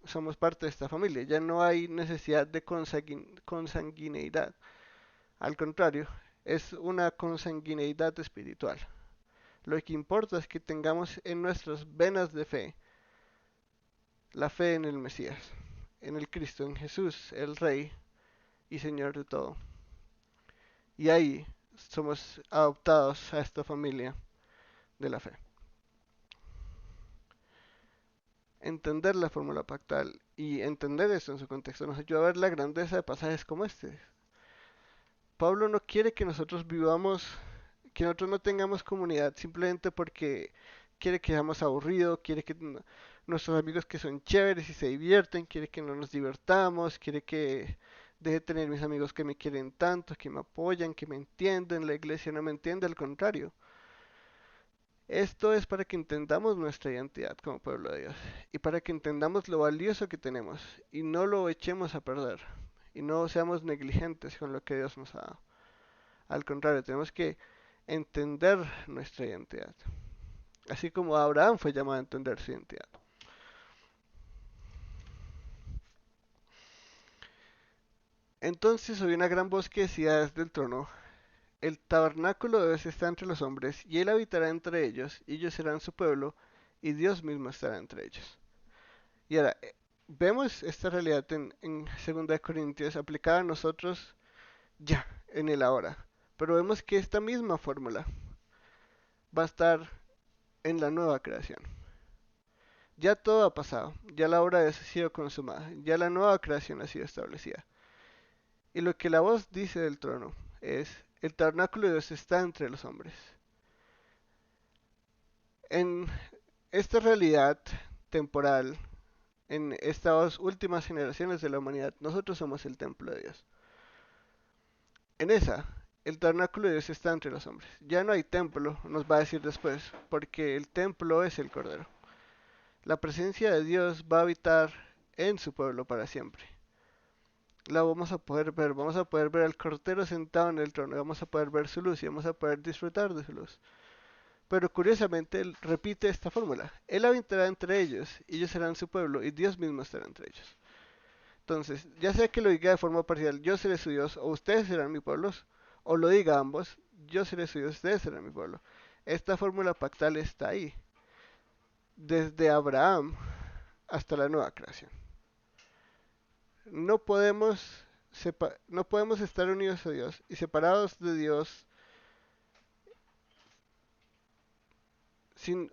somos parte de esta familia. Ya no hay necesidad de consanguineidad. Al contrario, es una consanguineidad espiritual. Lo que importa es que tengamos en nuestras venas de fe la fe en el Mesías, en el Cristo, en Jesús, el Rey y Señor de todo. Y ahí somos adoptados a esta familia de la fe. Entender la fórmula pactal y entender esto en su contexto nos ayuda a ver la grandeza de pasajes como este. Pablo no quiere que nosotros vivamos, que nosotros no tengamos comunidad simplemente porque quiere que seamos aburridos, quiere que nuestros amigos que son chéveres y se divierten, quiere que no nos divertamos, quiere que deje de tener mis amigos que me quieren tanto, que me apoyan, que me entienden, la iglesia no me entiende, al contrario. Esto es para que entendamos nuestra identidad como pueblo de Dios y para que entendamos lo valioso que tenemos y no lo echemos a perder y no seamos negligentes con lo que Dios nos ha dado. Al contrario, tenemos que entender nuestra identidad, así como Abraham fue llamado a entender su identidad. Entonces oí una gran voz que decía desde el trono: el tabernáculo de Dios está entre los hombres, y él habitará entre ellos, y ellos serán su pueblo, y Dios mismo estará entre ellos. Y ahora, vemos esta realidad en 2 Corintios aplicada a nosotros ya, en el ahora. Pero vemos que esta misma fórmula va a estar en la nueva creación. Ya todo ha pasado, ya la obra de Dios ha sido consumada, ya la nueva creación ha sido establecida. Y lo que la voz dice del trono es: el tabernáculo de Dios está entre los hombres. En esta realidad temporal, en estas últimas generaciones de la humanidad, nosotros somos el templo de Dios. En esa, el tabernáculo de Dios está entre los hombres. Ya no hay templo, nos va a decir después, porque el templo es el Cordero. La presencia de Dios va a habitar en su pueblo para siempre. La vamos a poder ver al Cordero sentado en el trono, vamos a poder ver su luz y vamos a poder disfrutar de su luz. Pero curiosamente, él repite esta fórmula: él habitará entre ellos, y ellos serán su pueblo, y Dios mismo estará entre ellos. Entonces, ya sea que lo diga de forma parcial: yo seré su Dios, o ustedes serán mi pueblo, o lo diga ambos: yo seré su Dios, ustedes serán mi pueblo. Esta fórmula pactal está ahí, desde Abraham hasta la nueva creación. No podemos, no podemos estar unidos a Dios y separados de Dios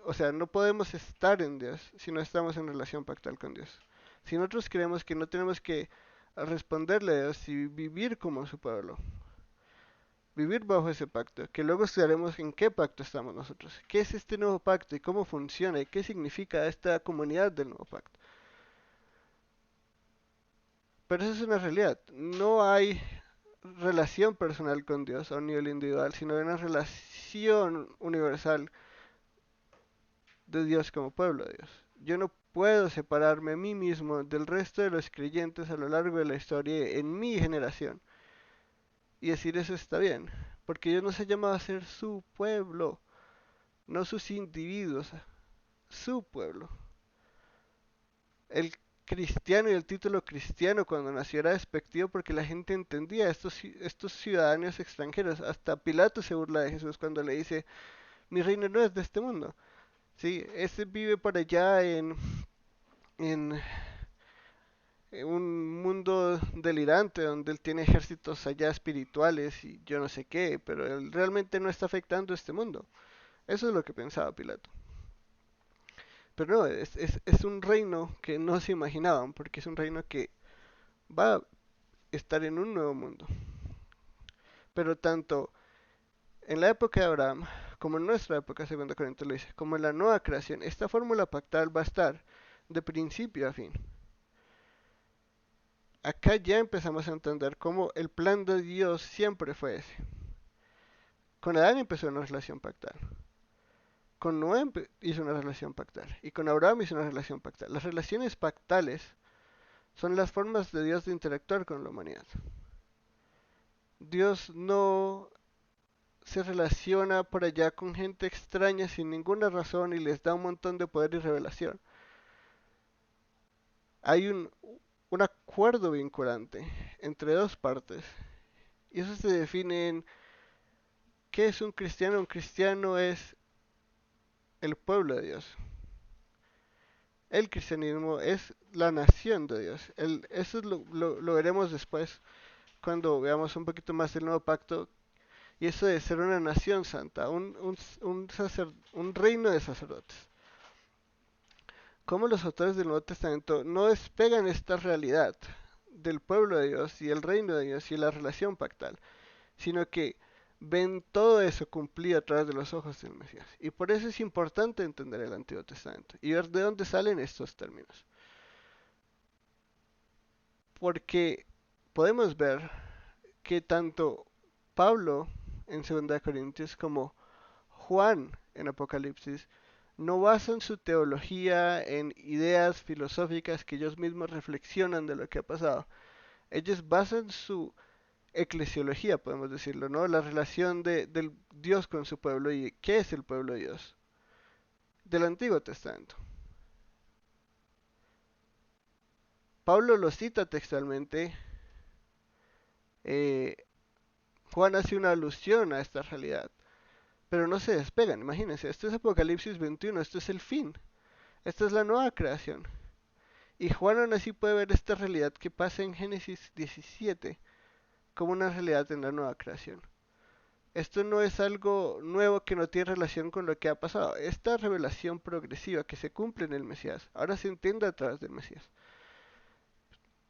o sea, no podemos estar en Dios si no estamos en relación pactal con Dios. Si nosotros creemos que no tenemos que responderle a Dios y vivir como su pueblo, vivir bajo ese pacto, que luego estudiaremos en qué pacto estamos nosotros, qué es este nuevo pacto y cómo funciona y qué significa esta comunidad del nuevo pacto. Pero eso es una realidad, no hay relación personal con Dios a un nivel individual, sino una relación universal de Dios como pueblo de Dios. Yo no puedo separarme a mí mismo del resto de los creyentes a lo largo de la historia en mi generación y decir eso está bien, porque Dios nos ha llamado a ser su pueblo, no sus individuos, su pueblo. El cristiano y el título cristiano cuando nació era despectivo porque la gente entendía estos ciudadanos extranjeros. Hasta Pilato se burla de Jesús cuando le dice, mi reino no es de este mundo. Sí, ese vive por allá en un mundo delirante donde él tiene ejércitos allá espirituales y yo no sé qué, pero él realmente no está afectando este mundo. Eso es lo que pensaba Pilato. Pero no, es un reino que no se imaginaban, porque es un reino que va a estar en un nuevo mundo. Pero tanto en la época de Abraham, como en nuestra época, 2 Corintios lo dice, como en la nueva creación, esta fórmula pactal va a estar de principio a fin. Acá ya empezamos a entender cómo el plan de Dios siempre fue ese. Con Adán empezó una relación pactal. Con Noé hizo una relación pactal. Y con Abraham hizo una relación pactal. Las relaciones pactales son las formas de Dios de interactuar con la humanidad. Dios no se relaciona por allá con gente extraña sin ninguna razón y les da un montón de poder y revelación. Hay un acuerdo vinculante entre dos partes. Y eso se define en qué es un cristiano. Un cristiano es el pueblo de Dios. El cristianismo es la nación de Dios. Eso lo veremos después cuando veamos un poquito más el nuevo pacto. Y eso de ser una nación santa, un reino de sacerdotes. Cómo los autores del Nuevo Testamento no despegan esta realidad del pueblo de Dios y el reino de Dios y la relación pactal, sino que ven todo eso cumplido a través de los ojos del Mesías. Y por eso es importante entender el Antiguo Testamento y ver de dónde salen estos términos. Porque podemos ver que tanto Pablo en 2 Corintios como Juan en Apocalipsis no basan su teología en ideas filosóficas que ellos mismos reflexionan de lo que ha pasado. Ellos basan su eclesiología, podemos decirlo, ¿no? La relación del Dios con su pueblo y qué es el pueblo de Dios del Antiguo Testamento. Pablo lo cita textualmente. eh, Juan hace una alusión a esta realidad, pero no se despegan. Imagínense, esto es Apocalipsis 21, esto es el fin, esta es la nueva creación. Y Juan aún así puede ver esta realidad que pasa en Génesis 17 como una realidad en la nueva creación. Esto no es algo nuevo que no tiene relación con lo que ha pasado. Esta revelación progresiva que se cumple en el Mesías, ahora se entiende a través del Mesías.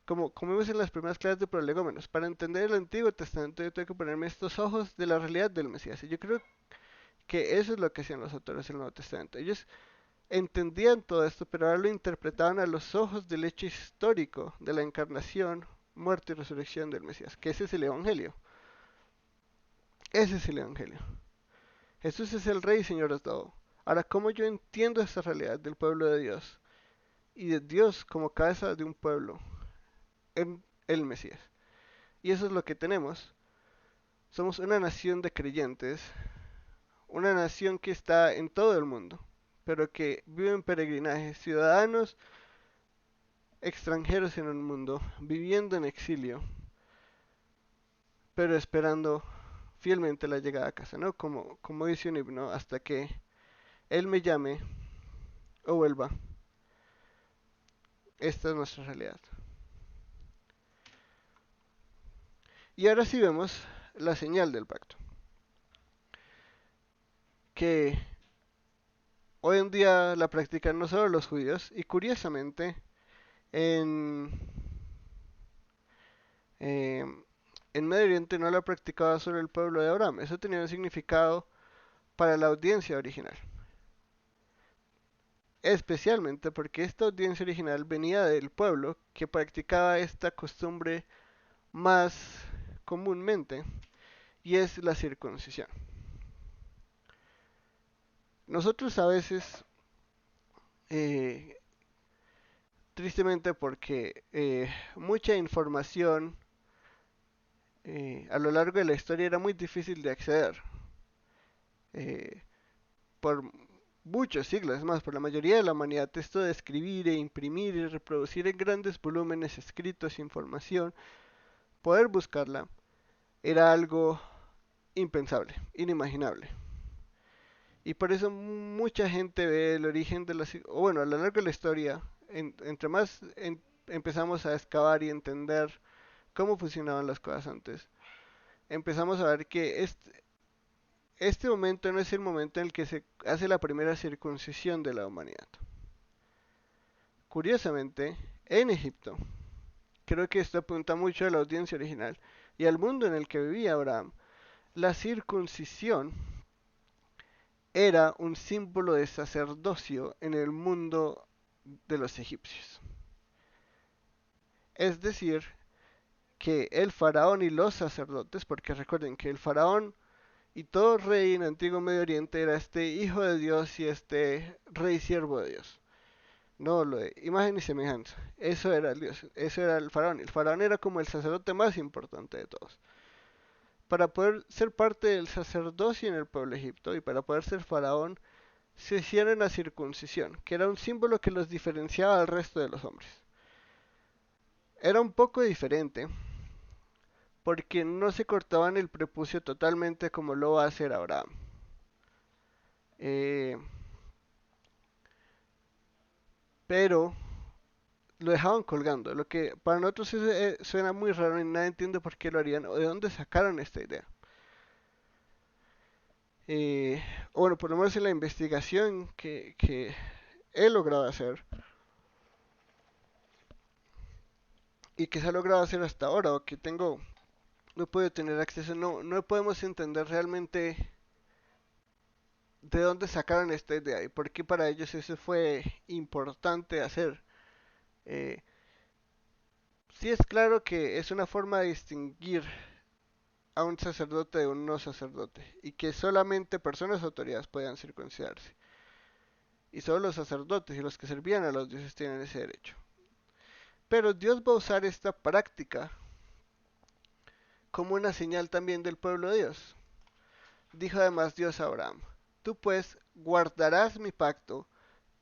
Como vimos en las primeras clases de prolegómenos, para entender el Antiguo Testamento yo tengo que ponerme estos ojos de la realidad del Mesías. Y yo creo que eso es lo que hacían los autores del Nuevo Testamento. Ellos entendían todo esto, pero ahora lo interpretaban a los ojos del hecho histórico de la encarnación, muerte y resurrección del Mesías, que ese es el Evangelio. Ese es el Evangelio. Jesús es el Rey y Señor de todo. Ahora, ¿cómo yo entiendo esta realidad del pueblo de Dios y de Dios como cabeza de un pueblo en el Mesías? Y eso es lo que tenemos. Somos una nación de creyentes, una nación que está en todo el mundo, pero que vive en peregrinaje, ciudadanos extranjeros en el mundo, viviendo en exilio, pero esperando fielmente la llegada a casa, ¿no? Como dice un himno, hasta que Él me llame o vuelva. Esta es nuestra realidad. Y ahora sí vemos la señal del pacto, que hoy en día la practican no solo los judíos, y curiosamente en, eh, en Medio Oriente no la practicaba solo el pueblo de Abraham, eso tenía un significado para la audiencia original. Especialmente porque esta audiencia original venía del pueblo que practicaba esta costumbre más comúnmente, y es la circuncisión. Nosotros a veces, eh, tristemente porque mucha información a lo largo de la historia era muy difícil de acceder, eh, por muchos siglos, es más, por la mayoría de la humanidad, esto de escribir e imprimir y reproducir en grandes volúmenes escritos información, poder buscarla, era algo impensable, inimaginable. Y por eso mucha gente ve el origen de las... O bueno, a lo largo de la historia, entre más empezamos a excavar y entender cómo funcionaban las cosas antes, empezamos a ver que este momento no es el momento en el que se hace la primera circuncisión de la humanidad. Curiosamente, en Egipto, creo que esto apunta mucho a la audiencia original y al mundo en el que vivía Abraham, la circuncisión era un símbolo de sacerdocio en el mundo de los egipcios. Es decir, que el faraón y los sacerdotes, porque recuerden que el faraón y todo rey en Antiguo Medio Oriente era este hijo de Dios y este rey siervo de Dios. No lo de imagen y semejanza. Eso era el Dios, eso era el faraón. El faraón era como el sacerdote más importante de todos. Para poder ser parte del sacerdocio en el pueblo de Egipto y para poder ser faraón, se hicieron la circuncisión, que era un símbolo que los diferenciaba del resto de los hombres. Era un poco diferente, porque no se cortaban el prepucio totalmente como lo va a hacer Abraham. Eh, pero lo dejaban colgando, lo que para nosotros suena muy raro y nadie entiende por qué lo harían o de dónde sacaron esta idea. Eh, o bueno, por lo menos en la investigación que he logrado hacer y que se ha logrado hacer hasta ahora o que tengo, no puedo tener acceso, no podemos entender realmente de dónde sacaron esta idea y por qué para ellos eso fue importante hacer. Eh, sí es claro que es una forma de distinguir a un sacerdote de un no sacerdote y que solamente personas autoridades puedan circuncidarse. Y solo los sacerdotes y los que servían a los dioses tienen ese derecho. Pero Dios va a usar esta práctica como una señal también del pueblo de Dios. Dijo además Dios a Abraham, tú pues guardarás mi pacto,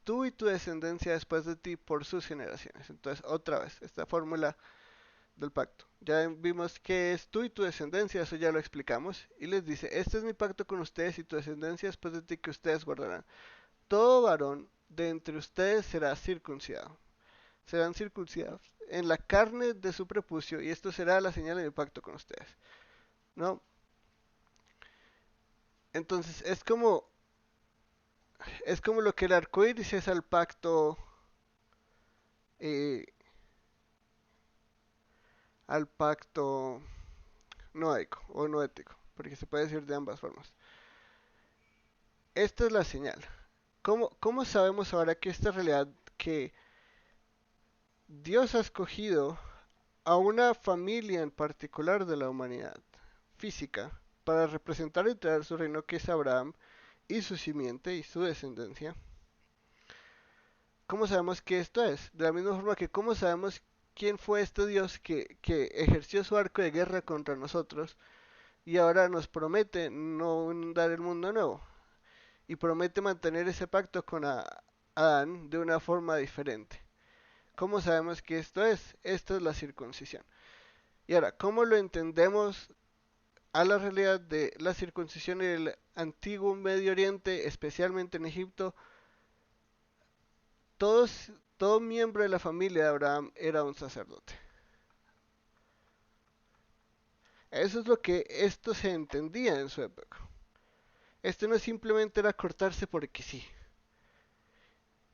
tú y tu descendencia después de ti por sus generaciones. Entonces, otra vez, esta fórmula del pacto. Ya vimos que es tú y tu descendencia, eso ya lo explicamos. Y les dice, este es mi pacto con ustedes y tu descendencia después de ti que ustedes guardarán. Todo varón de entre ustedes será circuncidado. Serán circuncidados en la carne de su prepucio y esto será la señal de mi pacto con ustedes. ¿No? Entonces es como lo que el arco iris es al pacto, eh, al pacto noético o noético, porque se puede decir de ambas formas. Esta es la señal. ¿Cómo sabemos ahora que esta realidad que Dios ha escogido a una familia en particular de la humanidad física para representar y traer su reino que es Abraham y su simiente y su descendencia? ¿Cómo sabemos que esto es? De la misma forma que cómo sabemos quién fue este Dios que ejerció su arco de guerra contra nosotros y ahora nos promete no dar el mundo nuevo y promete mantener ese pacto con Adán de una forma diferente. ¿Cómo sabemos que esto es? Esto es la circuncisión. Y ahora, ¿cómo lo entendemos a la realidad de la circuncisión en el antiguo Medio Oriente, especialmente en Egipto? Todo miembro de la familia de Abraham era un sacerdote. Eso es lo que esto se entendía en su época. Esto no simplemente era cortarse porque sí.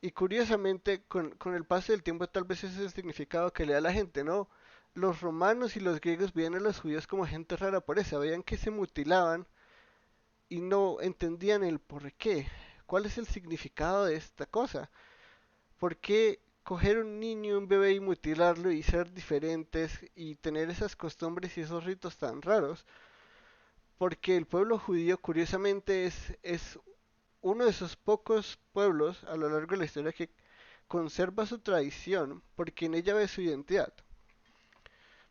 Y curiosamente, con el paso del tiempo, tal vez ese es el significado que le da la gente, ¿no? los romanos y los griegos veían a los judíos como gente rara por eso, veían que se mutilaban y no entendían el por qué. ¿Cuál es el significado de esta cosa? ¿Por qué coger un niño, un bebé y mutilarlo y ser diferentes y tener esas costumbres y esos ritos tan raros? Porque el pueblo judío, curiosamente, es uno de esos pocos pueblos a lo largo de la historia que conserva su tradición porque en ella ve su identidad.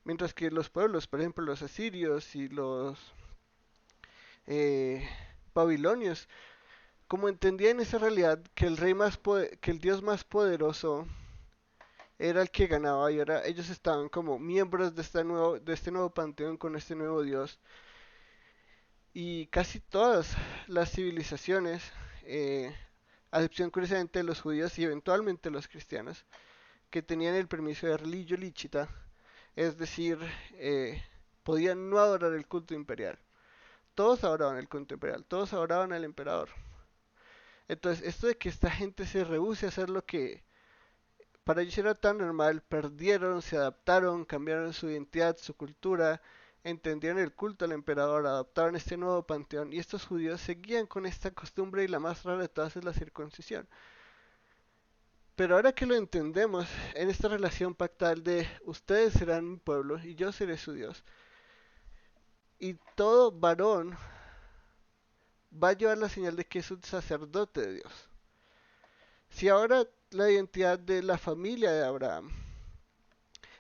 Mientras que los pueblos, por ejemplo, los asirios y los eh, babilonios, como entendían esa realidad que el rey que el dios más poderoso era el que ganaba y ahora ellos estaban como miembros de este nuevo panteón con este nuevo dios. Y casi todas las civilizaciones, a excepción curiosamente de los judíos y eventualmente los cristianos, que tenían el permiso de religio lícita, es decir, podían no adorar el culto imperial. Todos adoraban el culto imperial, todos adoraban al emperador. Entonces, esto de que esta gente se rehúse a hacer lo que para ellos era tan normal, perdieron, se adaptaron, cambiaron su identidad, su cultura, entendieron el culto al emperador, adoptaron este nuevo panteón y estos judíos seguían con esta costumbre y la más rara de todas es la circuncisión. Pero ahora que lo entendemos en esta relación pactal de ustedes serán mi pueblo y yo seré su Dios, y todo varón va a llevar la señal de que es un sacerdote de Dios. Si ahora la identidad de la familia de Abraham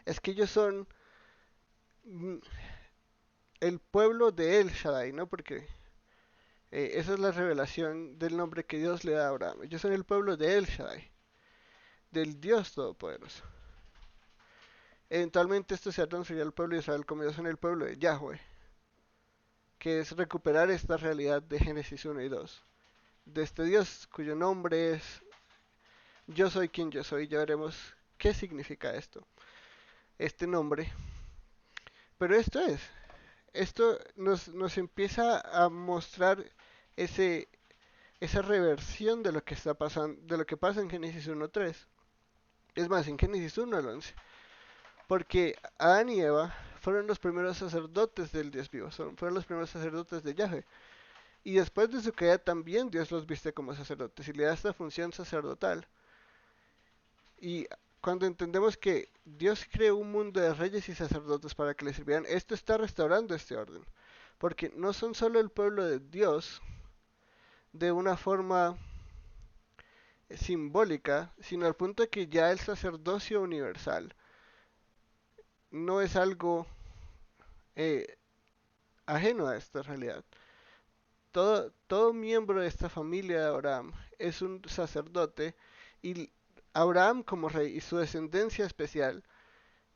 es que ellos son mm, el pueblo de El Shaddai, ¿no? Porque esa es la revelación del nombre que Dios le da a Abraham. Ellos son el pueblo de El Shaddai, del Dios Todopoderoso. Eventualmente esto se transferido al pueblo de Israel como ellos son el pueblo de Yahweh, que es recuperar esta realidad de Génesis 1 y 2. De este Dios cuyo nombre es Yo soy quien yo soy. Ya veremos qué significa esto, este nombre. Pero esto nos empieza a mostrar ese, esa reversión de lo que está pasando, de lo que pasa en Génesis 1:3. Es más, en Génesis 1 al 11. Porque Adán y Eva fueron los primeros sacerdotes del Dios vivo, fueron los primeros sacerdotes de Yahweh. Y después de su caída también Dios los viste como sacerdotes y le da esta función sacerdotal. Y cuando entendemos que Dios creó un mundo de reyes y sacerdotes para que le sirvieran, esto está restaurando este orden. Porque no son solo el pueblo de Dios de una forma simbólica, sino al punto de que ya el sacerdocio universal no es algo eh, ajeno a esta realidad. Todo miembro de esta familia de Abraham es un sacerdote y Abraham como rey y su descendencia especial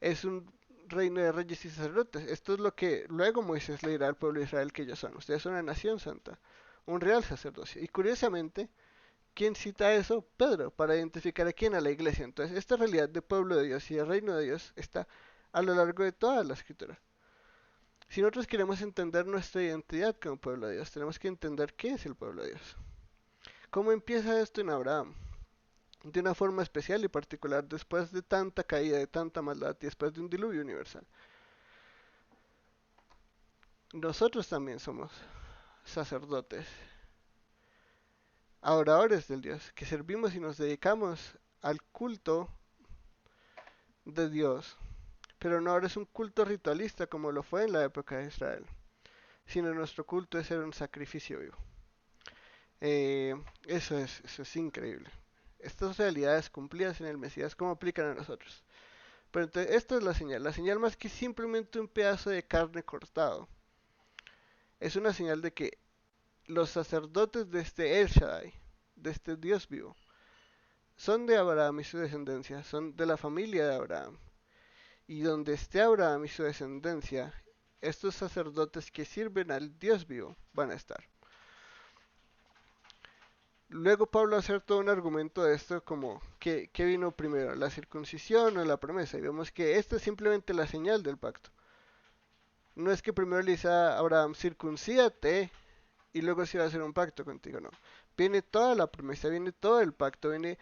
es un reino de reyes y sacerdotes. Esto es lo que luego Moisés le dirá al pueblo de Israel que ellos son. Ustedes son una nación santa, un real sacerdocio. Y curiosamente, ¿quién cita eso? Pedro, para identificar a quién, a la iglesia. Entonces, esta realidad de pueblo de Dios y de reino de Dios está a lo largo de toda la escritura. Si nosotros queremos entender nuestra identidad como pueblo de Dios, tenemos que entender qué es el pueblo de Dios. ¿Cómo empieza esto en Abraham? De una forma especial y particular, después de tanta caída, de tanta maldad y después de un diluvio universal. Nosotros también somos sacerdotes, adoradores del Dios, que servimos y nos dedicamos al culto de Dios, pero no ahora es un culto ritualista como lo fue en la época de Israel, sino nuestro culto es ser un sacrificio vivo. Eh, eso es increíble. Estas realidades cumplidas en el Mesías, ¿cómo aplican a nosotros? Pero entonces, esta es la señal más que simplemente un pedazo de carne cortado. Es una señal de que los sacerdotes de este El Shaddai, de este Dios vivo, son de Abraham y su descendencia, son de la familia de Abraham. Y donde esté Abraham y su descendencia, estos sacerdotes que sirven al Dios vivo van a estar. Luego Pablo hace todo un argumento de esto como ¿qué vino primero? ¿La circuncisión o la promesa? Y vemos que esta es simplemente la señal del pacto. No es que primero le dice a Abraham circuncídate y luego se va a hacer un pacto contigo, no. Viene toda la promesa, viene todo el pacto, viene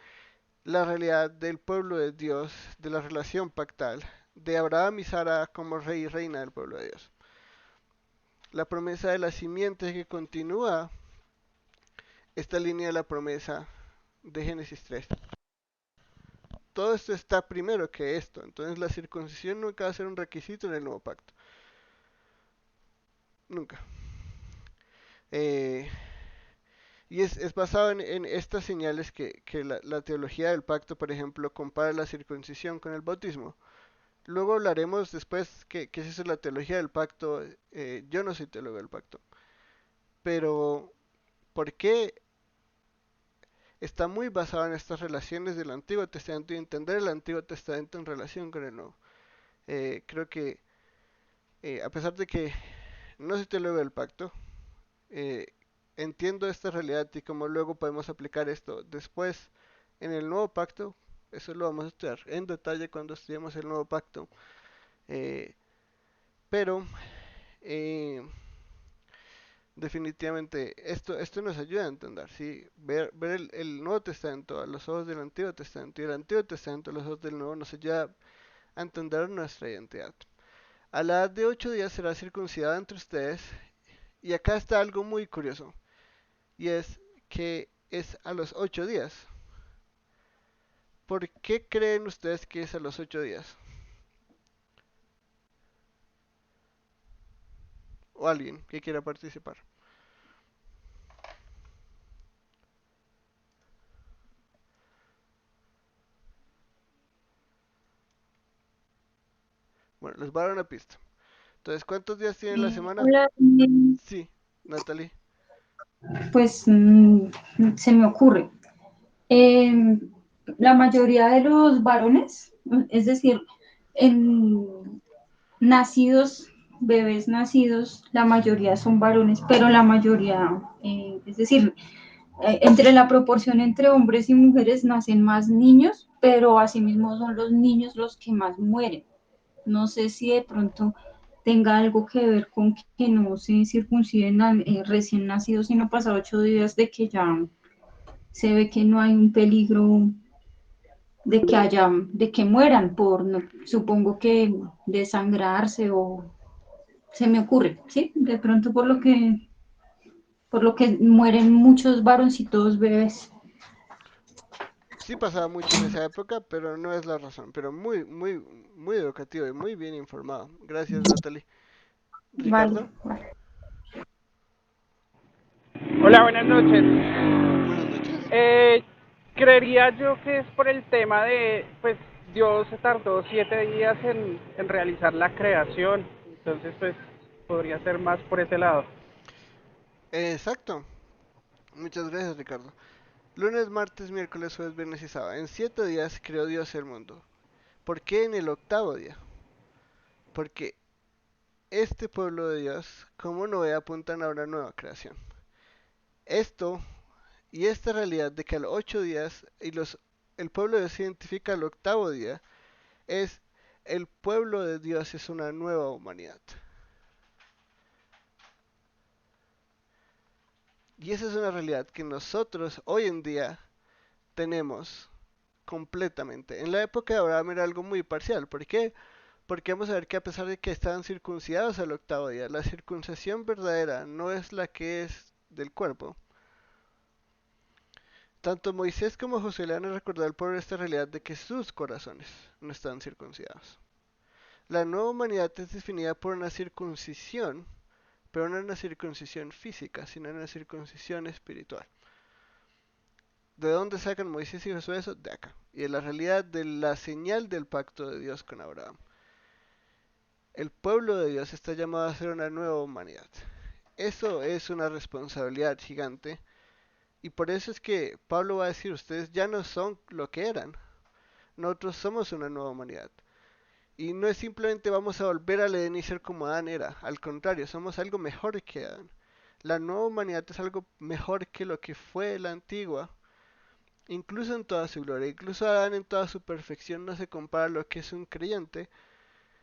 la realidad del pueblo de Dios, de la relación pactal, de Abraham y Sara como rey y reina del pueblo de Dios. La promesa de la simiente que continúa esta línea de la promesa de Génesis 3. Todo esto está primero que esto, entonces la circuncisión nunca va a ser un requisito en el nuevo pacto, nunca. Eh, y es basado en estas señales que la teología del pacto, por ejemplo, compara la circuncisión con el bautismo. Luego hablaremos después que es eso la teología del pacto. Yo no soy teólogo del pacto, pero ¿por qué está muy basado en estas relaciones del Antiguo Testamento y entender el Antiguo Testamento en relación con el Nuevo? Creo que a pesar de que no soy teólogo del pacto, eh, entiendo esta realidad y cómo luego podemos aplicar esto después en el nuevo pacto. Eso lo vamos a estudiar en detalle cuando estudiemos el nuevo pacto. Eh, pero eh, definitivamente esto nos ayuda a entender, ¿sí? Ver el Nuevo Testamento a los ojos del Antiguo Testamento y el Antiguo Testamento a los ojos del Nuevo nos ayuda a entender nuestra identidad. A la edad de 8 días será circuncidada entre ustedes. Y acá está algo muy curioso. Y es que es a los 8 días. ¿Por qué creen ustedes que es a los 8 días? O alguien que quiera participar. Bueno, les voy a dar una pista. Entonces, ¿cuántos días tiene la semana? Hola, Sí, Natalie. pues se me ocurre. Eh, la mayoría de los varones, es decir, en nacidos, bebés nacidos, la mayoría son varones, pero la mayoría, es decir, entre la proporción entre hombres y mujeres nacen más niños, pero asimismo son los niños los que más mueren. No sé si de pronto tenga algo que ver con que no se circunciden recién nacidos, sino pasado 8 días de que ya se ve que no hay un peligro de que mueran por, supongo que desangrarse o se me ocurre, ¿sí? De pronto por lo que mueren muchos varoncitos bebés. Sí pasaba mucho en esa época, pero no es la razón. Pero muy, muy, muy educativo y muy bien informado. Gracias, Natalie. Vale, Ricardo, vale. Hola, buenas noches. buenas noches. Eh, Creería yo que es por el tema de, pues Dios se tardó 7 días en realizar la creación, entonces pues podría ser más por ese lado. Exacto. Muchas gracias, Ricardo. Lunes, martes, miércoles, jueves, viernes y sábado. En 7 días creó Dios el mundo. ¿Por qué en el octavo día? Porque este pueblo de Dios, como no ve, apuntan a una nueva creación. Esto y esta realidad de que a los 8 días el pueblo de Dios se identifica al octavo día es el pueblo de Dios es una nueva humanidad. Y esa es una realidad que nosotros hoy en día tenemos completamente. En la época de Abraham era algo muy parcial. ¿Por qué? Porque vamos a ver que a pesar de que estaban circuncidados al octavo día, la circuncisión verdadera no es la que es del cuerpo. Tanto Moisés como Josué le han recordado al pueblo esta realidad de que sus corazones no están circuncidados. La nueva humanidad es definida por una circuncisión, pero no una circuncisión física, sino una circuncisión espiritual. ¿De dónde sacan Moisés y Josué eso? De acá. Y de la realidad de la señal del pacto de Dios con Abraham. El pueblo de Dios está llamado a ser una nueva humanidad. Eso es una responsabilidad gigante. Y por eso es que Pablo va a decir, ustedes ya no son lo que eran. Nosotros somos una nueva humanidad. Y no es simplemente vamos a volver al Edén y ser como Adán era. Al contrario, somos algo mejor que Adán. La nueva humanidad es algo mejor que lo que fue la antigua. Incluso en toda su gloria. Incluso Adán en toda su perfección no se compara a lo que es un creyente.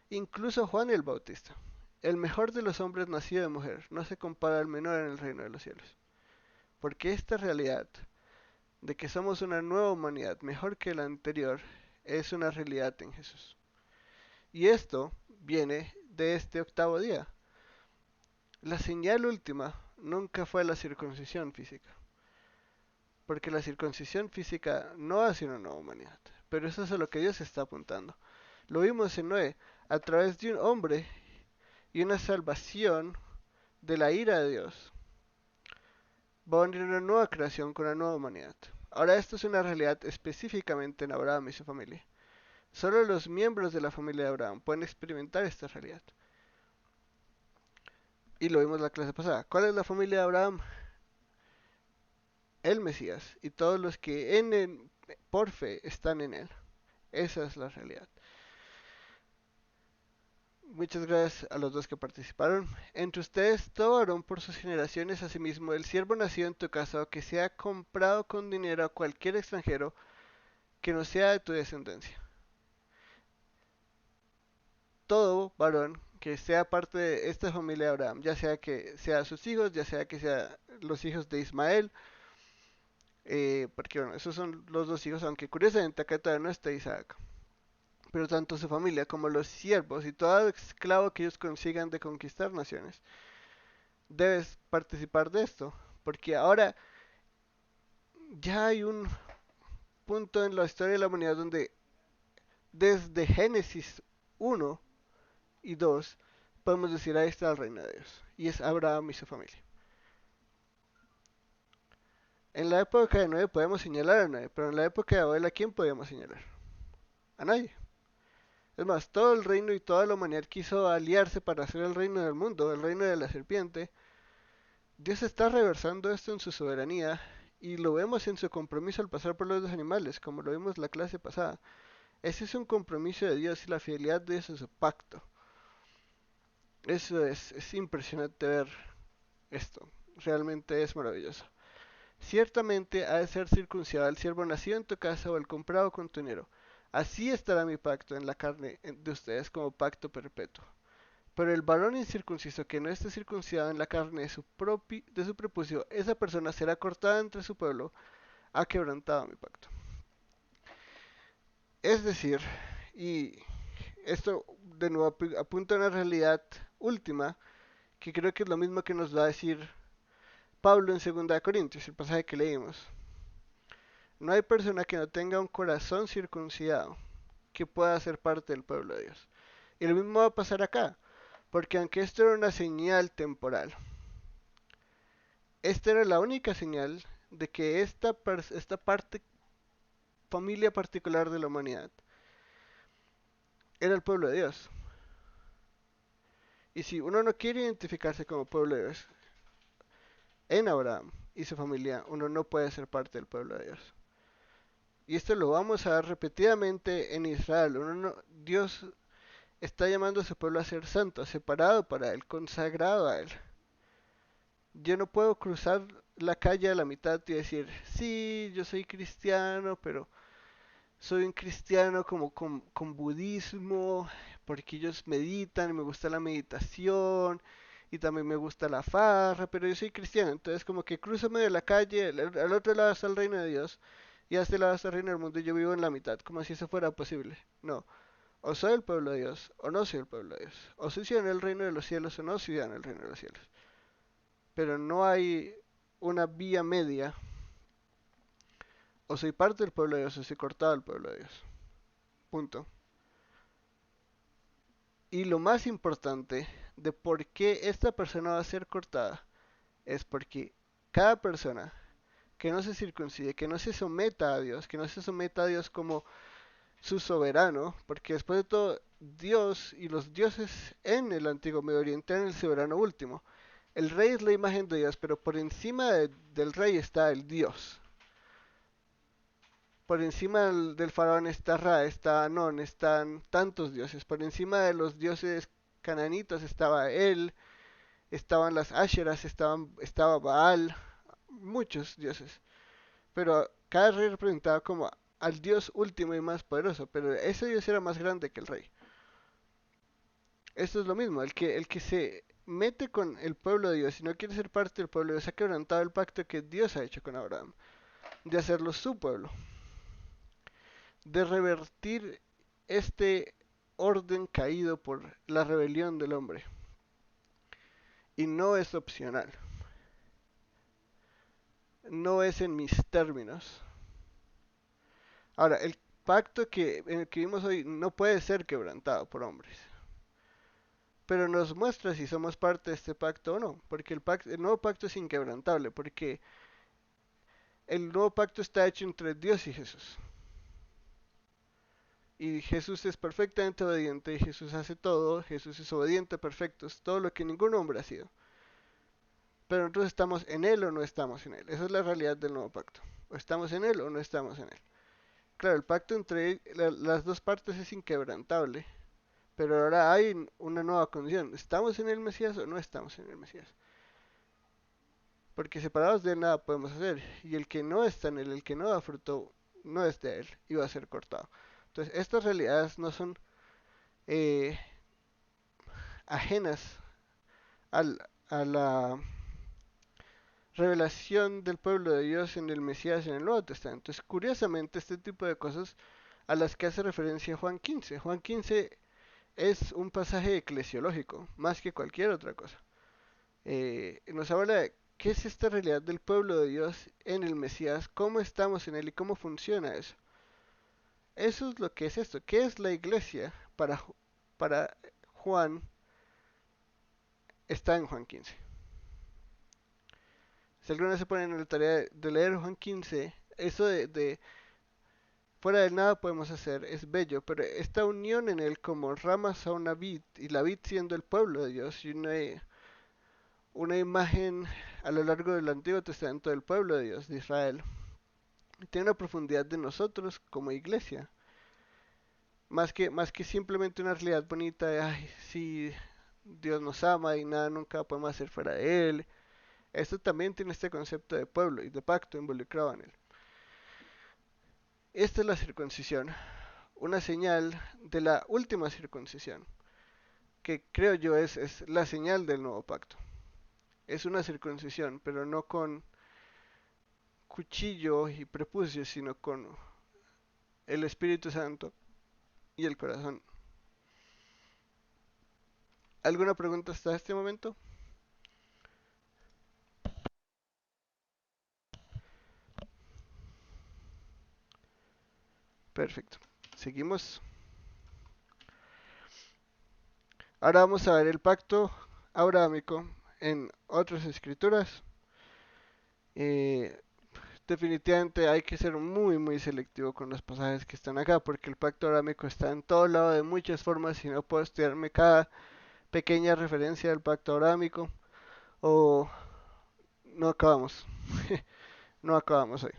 Incluso Juan el Bautista. El mejor de los hombres nacido de mujer no se compara al menor en el reino de los cielos. Porque esta realidad de que somos una nueva humanidad mejor que la anterior es una realidad en Jesús. Y esto viene de este octavo día. La señal última nunca fue la circuncisión física, porque la circuncisión física no hace una nueva humanidad, pero eso es a lo que Dios está apuntando. Lo vimos en Noé, a través de un hombre y una salvación de la ira de Dios, va a venir una nueva creación con una nueva humanidad. Ahora esto es una realidad específicamente en Abraham y su familia. Solo los miembros de la familia de Abraham pueden experimentar esta realidad. Y lo vimos en la clase pasada. ¿Cuál es la familia de Abraham? El Mesías y todos los que en él, por fe están en él. Esa es la realidad. Muchas gracias a los dos que participaron. Entre ustedes, todo varón por sus generaciones, asimismo, el siervo nacido en tu casa o que sea comprado con dinero a cualquier extranjero que no sea de tu descendencia. Todo varón que sea parte de esta familia de Abraham, ya sea que sea sus hijos, ya sea que sea los hijos de Ismael, porque bueno, esos son los dos hijos, aunque curiosamente acá todavía no está Isaac. Pero tanto su familia como los siervos y todo esclavo que ellos consigan de conquistar naciones, debes participar de esto, porque ahora ya hay un punto en la historia de la humanidad donde desde Génesis 1 y 2 podemos decir ahí está el reino de Dios, y es Abraham y su familia. En la época de Noé podemos señalar a Noé, pero en la época de Abel, ¿a quién podemos señalar? A nadie. Es más, todo el reino y toda la humanidad quiso aliarse para hacer el reino del mundo, el reino de la serpiente. Dios está reversando esto en su soberanía y lo vemos en su compromiso al pasar por los dos animales, como lo vimos en la clase pasada. Ese es un compromiso de Dios y la fidelidad de Dios en su pacto. Eso es impresionante ver esto. Realmente es maravilloso. Ciertamente ha de ser circuncidado el siervo nacido en tu casa o el comprado con tu dinero. Así estará mi pacto en la carne de ustedes como pacto perpetuo. Pero el varón incircunciso que no esté circuncidado en la carne de su prepucio, esa persona será cortada entre su pueblo, ha quebrantado mi pacto. Es decir, y esto de nuevo apunta a una realidad última, que creo que es lo mismo que nos va a decir Pablo en 2 Corintios, el pasaje que leímos. No hay persona que no tenga un corazón circuncidado que pueda ser parte del pueblo de Dios. Y lo mismo va a pasar acá, porque aunque esto era una señal temporal, esta era la única señal de que esta parte, familia particular de la humanidad, era el pueblo de Dios. Y si uno no quiere identificarse como pueblo de Dios, en Abraham y su familia, uno no puede ser parte del pueblo de Dios. Y esto lo vamos a ver repetidamente en Israel. Dios está llamando a su pueblo a ser santo, separado para Él, consagrado a Él. Yo no puedo cruzar la calle a la mitad y decir, sí, yo soy cristiano, pero soy un cristiano como con budismo, porque ellos meditan, me gusta la meditación y también me gusta la farra, pero yo soy cristiano, entonces como que cruzo medio de la calle, al otro lado está el reino de Dios y a este lado está el reino del mundo y yo vivo en la mitad, como si eso fuera posible. No, o soy el pueblo de Dios o no soy el pueblo de Dios, o soy ciudadano del reino de los cielos o no ciudadano del reino de los cielos. Pero no hay una vía media, o soy parte del pueblo de Dios o soy cortado del pueblo de Dios. Punto. Y lo más importante de por qué esta persona va a ser cortada es porque cada persona que no se circuncide, que no se someta a Dios, que no se someta a Dios como su soberano, porque después de todo, Dios y los dioses en el antiguo Medio Oriente eran el soberano último. El rey es la imagen de Dios, pero por encima del rey está el Dios. Por encima del faraón está Ra, está Anón, están tantos dioses. Por encima de los dioses cananitas estaba él, estaban las Asheras, estaba Baal, muchos dioses. Pero cada rey representaba como al dios último y más poderoso, pero ese dios era más grande que el rey. Esto es lo mismo, el que se mete con el pueblo de Dios y no quiere ser parte del pueblo de Dios ha quebrantado el pacto que Dios ha hecho con Abraham, de hacerlo su pueblo, de revertir este orden caído por la rebelión del hombre y no es opcional, no es en mis términos. Ahora, el pacto en el que vimos hoy no puede ser quebrantado por hombres, pero nos muestra si somos parte de este pacto o no, porque el nuevo pacto es inquebrantable, porque el nuevo pacto está hecho entre Dios y Jesús. Y Jesús es perfectamente obediente, y Jesús hace todo, Jesús es obediente, perfecto, es todo lo que ningún hombre ha sido. Pero nosotros estamos en Él o no estamos en Él. Esa es la realidad del nuevo pacto. O estamos en Él o no estamos en Él. Claro, el pacto entre las dos partes es inquebrantable, pero ahora hay una nueva condición. ¿Estamos en el Mesías o no estamos en el Mesías? Porque separados de él nada podemos hacer. Y el que no está en él, el que no da fruto, no es de él y va a ser cortado. Entonces, estas realidades no son eh, ajenas a la revelación del pueblo de Dios en el Mesías en el Nuevo Testamento. Entonces, curiosamente, este tipo de cosas a las que hace referencia Juan 15. Juan 15 es un pasaje eclesiológico, más que cualquier otra cosa. Nos habla de qué es esta realidad del pueblo de Dios en el Mesías, cómo estamos en él y cómo funciona eso. Eso es lo que es esto. ¿Qué es la iglesia para Juan? Está en Juan 15. Si alguna vez se ponen en la tarea de leer Juan 15, eso de fuera de nada podemos hacer es bello, pero esta unión en él como ramas a una vid, y la vid siendo el pueblo de Dios, y una imagen a lo largo del Antiguo Testamento del pueblo de Dios, de Israel, tiene una profundidad de nosotros como iglesia, más que simplemente una realidad bonita de, ay, sí, Dios nos ama y nada nunca podemos hacer fuera de Él. Esto también tiene este concepto de pueblo y de pacto involucrado en él. Esta es la circuncisión, una señal de la última circuncisión, que creo yo es la señal del nuevo pacto. Es una circuncisión, pero no con cuchillo y prepucio, sino con el Espíritu Santo y el corazón. ¿Alguna pregunta hasta este momento? Perfecto. Seguimos. Ahora vamos a ver el pacto abrahámico en otras escrituras. Eh, Definitivamente hay que ser muy selectivo con los pasajes que están acá, porque el pacto abrahámico está en todo lado de muchas formas y no puedo estudiarme cada pequeña referencia del pacto abrahámico o no acabamos. No acabamos hoy.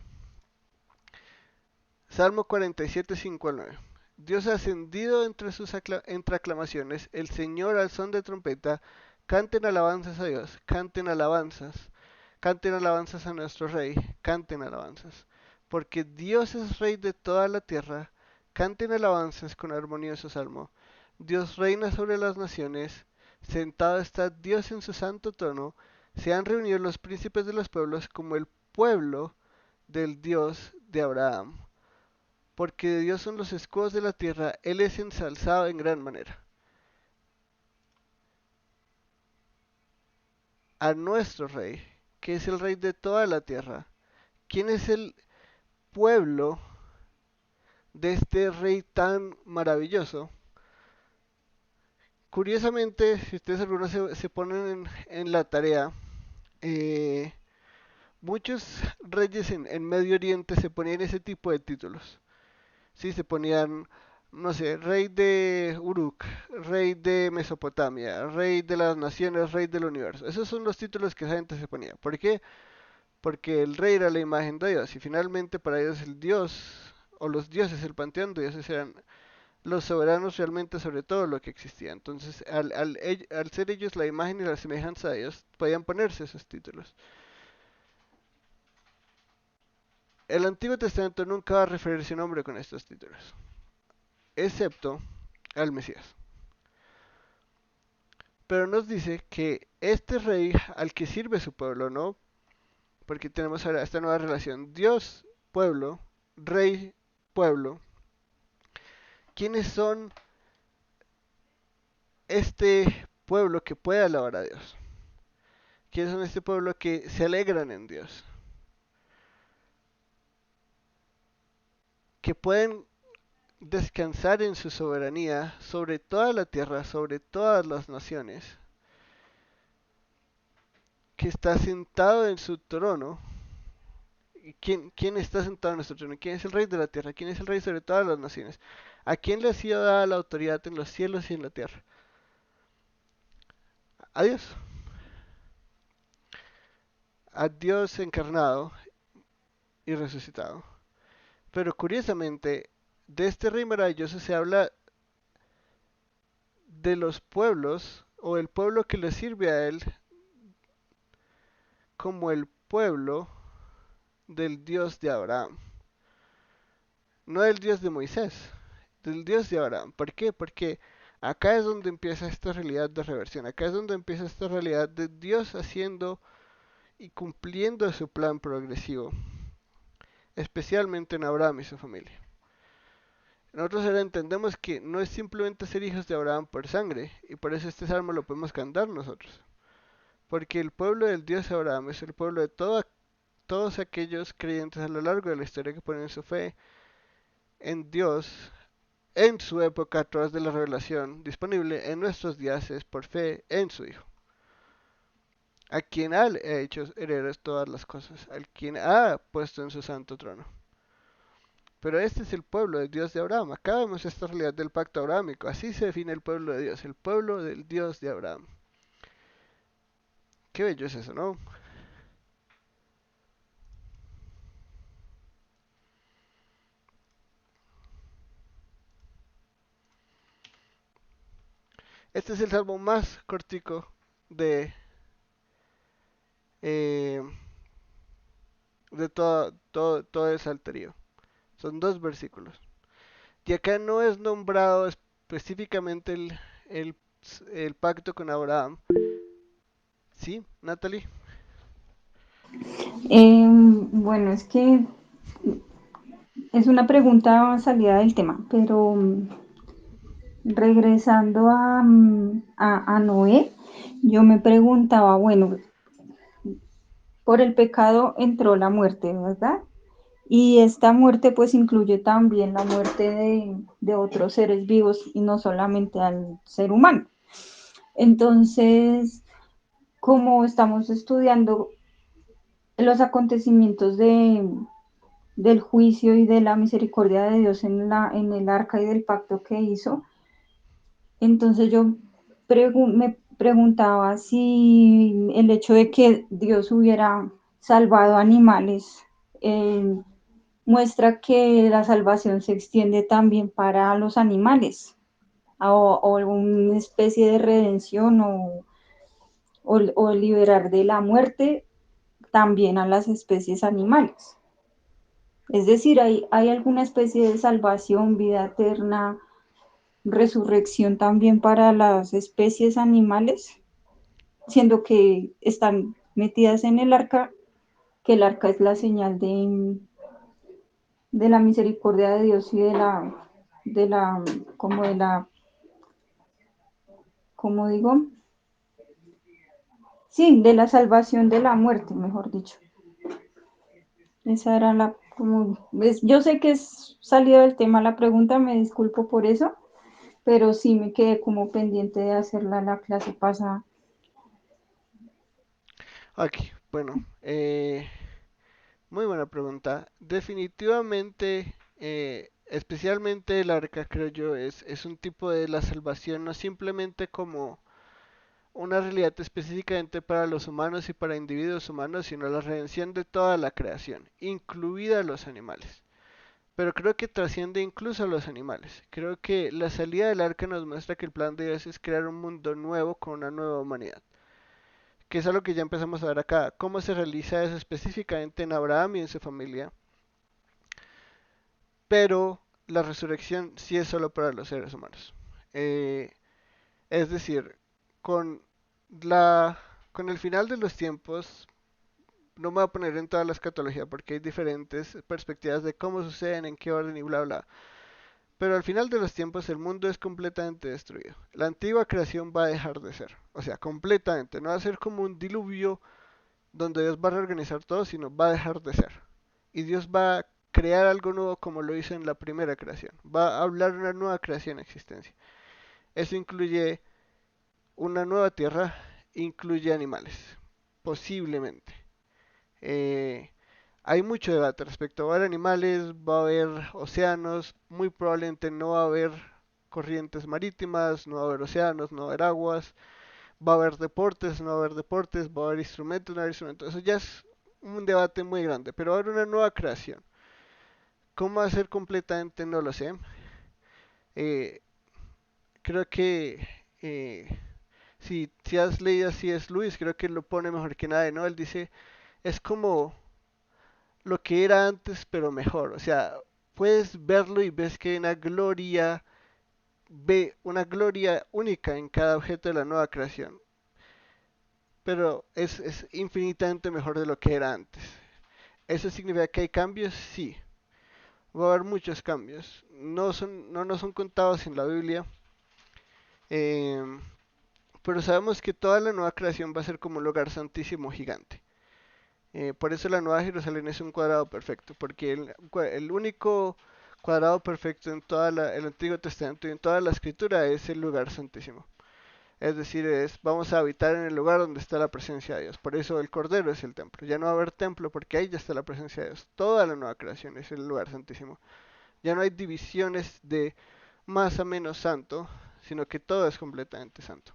Salmo 47, 5 al 9. Dios ha ascendido entre aclamaciones, el Señor al son de trompeta, canten alabanzas a Dios, canten alabanzas a nuestro Rey, canten alabanzas, porque Dios es Rey de toda la tierra, canten alabanzas con armonioso salmo. Dios reina sobre las naciones, sentado está Dios en su santo trono, se han reunido los príncipes de los pueblos como el pueblo del Dios de Abraham. Porque de Dios son los escudos de la tierra, Él es ensalzado en gran manera. A nuestro Rey, que es el Rey de toda la tierra, ¿quién es el pueblo de este Rey tan maravilloso? Curiosamente, si ustedes algunos se ponen en la tarea, eh, muchos reyes en Medio Oriente se ponían ese tipo de títulos. Sí, se ponían, no sé, rey de Uruk, rey de Mesopotamia, rey de las naciones, rey del universo. Esos son los títulos que esa gente se ponía. ¿Por qué? Porque el rey era la imagen de Dios y finalmente para ellos el Dios o los dioses, el panteón de dioses eran los soberanos realmente sobre todo lo que existía. Entonces, al ser ellos la imagen y la semejanza de Dios, podían ponerse esos títulos. El Antiguo Testamento nunca va a referir su nombre con estos títulos, excepto al Mesías. Pero nos dice que este rey al que sirve su pueblo, ¿no? Porque tenemos ahora esta nueva relación, Dios, pueblo, rey, pueblo. ¿Quiénes son este pueblo que puede alabar a Dios? ¿Quiénes son este pueblo que se alegran en Dios? Que pueden descansar en su soberanía sobre toda la tierra, sobre todas las naciones, que está sentado en su trono. ¿Quién está sentado en nuestro trono? ¿Quién es el rey de la tierra? ¿Quién es el rey sobre todas las naciones? ¿A quién le ha sido dada la autoridad en los cielos y en la tierra? A Dios. A Dios encarnado y resucitado. Pero curiosamente, de este rey maravilloso se habla de los pueblos o el pueblo que le sirve a él como el pueblo del Dios de Abraham. No del Dios de Moisés, del Dios de Abraham. ¿Por qué? Porque acá es donde empieza esta realidad de reversión. Acá es donde empieza esta realidad de Dios haciendo y cumpliendo su plan progresivo, especialmente en Abraham y su familia. Nosotros ahora entendemos que no es simplemente ser hijos de Abraham por sangre, y por eso este salmo lo podemos cantar nosotros. Porque el pueblo del Dios de Abraham es el pueblo de todos aquellos creyentes a lo largo de la historia que ponen su fe en Dios en su época a través de la revelación disponible en nuestros días es por fe en su Hijo, a quien ha hecho herederos todas las cosas, al quien ha puesto en su santo trono. Pero este es el pueblo del Dios de Abraham. Acá vemos esta realidad del pacto abrámico. Así se define el pueblo de Dios, el pueblo del Dios de Abraham. Qué bello es eso, ¿no? Este es el salmo más cortico de, eh, de todo el salterio. Son 2 versículos. Y acá no es nombrado específicamente el, el pacto con Abraham. ¿Sí, Natalie? Bueno, es que es una pregunta salida del tema, pero regresando a Noé, yo me preguntaba, bueno, por el pecado entró la muerte, ¿verdad? Y esta muerte pues incluye también la muerte de otros seres vivos y no solamente al ser humano. Entonces, como estamos estudiando los acontecimientos del juicio y de la misericordia de Dios en el arca y del pacto que hizo, entonces yo me preguntaba si el hecho de que Dios hubiera salvado animales muestra que la salvación se extiende también para los animales o alguna especie de redención o liberar de la muerte también a las especies animales. Es decir, hay alguna especie de salvación, vida eterna, resurrección también para las especies animales, siendo que están metidas en el arca, que el arca es la señal de la misericordia de Dios y de la, como de la, como digo, sí, de la salvación de la muerte, mejor dicho. Esa era yo sé que es salido del tema la pregunta, me disculpo por eso, pero sí me quedé como pendiente de hacerla la clase pasada. Aquí, bueno, muy buena pregunta. Definitivamente, especialmente el arca, creo yo, es un tipo de la salvación, no simplemente como una realidad específicamente para los humanos y para individuos humanos, sino la redención de toda la creación, incluida los animales. Pero creo que trasciende incluso a los animales. Creo que la salida del arca nos muestra que el plan de Dios es crear un mundo nuevo con una nueva humanidad. Que es algo que ya empezamos a ver acá. ¿Cómo se realiza eso específicamente en Abraham y en su familia? Pero la resurrección sí es solo para los seres humanos. Eh, es decir, con la con el final de los tiempos, no me voy a poner en toda la escatología porque hay diferentes perspectivas de cómo suceden, en qué orden y bla bla. Pero al final de los tiempos el mundo es completamente destruido. La antigua creación va a dejar de ser. O sea, completamente. No va a ser como un diluvio donde Dios va a reorganizar todo, sino va a dejar de ser. Y Dios va a crear algo nuevo como lo hizo en la primera creación. Va a hablar una nueva creación en existencia. Eso incluye una nueva tierra, incluye animales. Posiblemente. Eh, Hay mucho debate respecto. Va a haber animales, va a haber océanos, muy probablemente no va a haber corrientes marítimas, no va a haber océanos, no va a haber aguas, va a haber deportes, no va a haber deportes, va a haber instrumentos, no va a haber instrumentos. Eso ya es un debate muy grande, pero va a haber una nueva creación. ¿Cómo va a ser completamente? No lo sé. Eh, Creo que si has leído a C.S. Lewis, creo que lo pone mejor que nadie, ¿no? Él dice, es como lo que era antes, pero mejor. O sea, puedes verlo y ves que hay una gloria, ve una gloria única en cada objeto de la nueva creación. Pero es infinitamente mejor de lo que era antes. ¿Eso significa que hay cambios? Sí. Va a haber muchos cambios. No nos son contados en la Biblia. em, pero sabemos que toda la nueva creación va a ser como un lugar santísimo gigante. Por eso la Nueva Jerusalén es un cuadrado perfecto, porque el único cuadrado perfecto en el Antiguo Testamento y en toda la Escritura es el lugar santísimo. Es decir, vamos a habitar en el lugar donde está la presencia de Dios. Por eso el Cordero es el templo. Ya no va a haber templo porque ahí ya está la presencia de Dios. Toda la nueva creación es el lugar santísimo. Ya no hay divisiones de más a menos santo, sino que todo es completamente santo.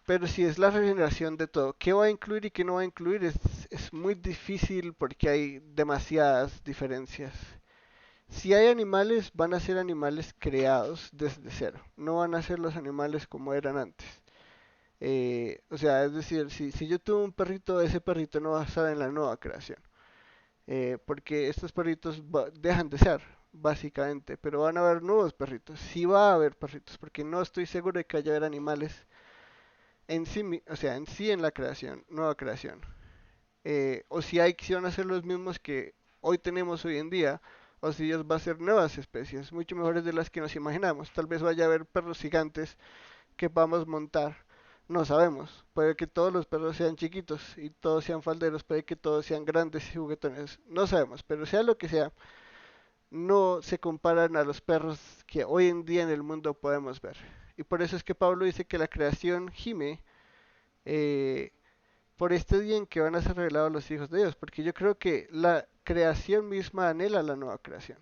Pero si es la regeneración de todo, ¿qué va a incluir y qué no va a incluir? Es muy difícil porque hay demasiadas diferencias. Si hay animales, van a ser animales creados desde cero. No van a ser los animales como eran antes. O sea, es decir, si yo tuve un perrito, ese perrito no va a estar en la nueva creación. Porque estos perritos dejan de ser, básicamente. Pero van a haber nuevos perritos. Sí va a haber perritos, porque no estoy seguro de que haya haber animales en sí, o sea, en sí en la creación, nueva creación. O si hay que van a ser los mismos que hoy tenemos hoy en día, o si Dios va a hacer nuevas especies, mucho mejores de las que nos imaginamos. Tal vez vaya a haber perros gigantes que vamos a montar. No sabemos. Puede que todos los perros sean chiquitos y todos sean falderos, puede que todos sean grandes y juguetones. No sabemos, pero sea lo que sea, no se comparan a los perros que hoy en día en el mundo podemos ver. Y por eso es que Pablo dice que la creación gime eh, por este día en que van a ser revelados los hijos de Dios, porque yo creo que la creación misma anhela la nueva creación.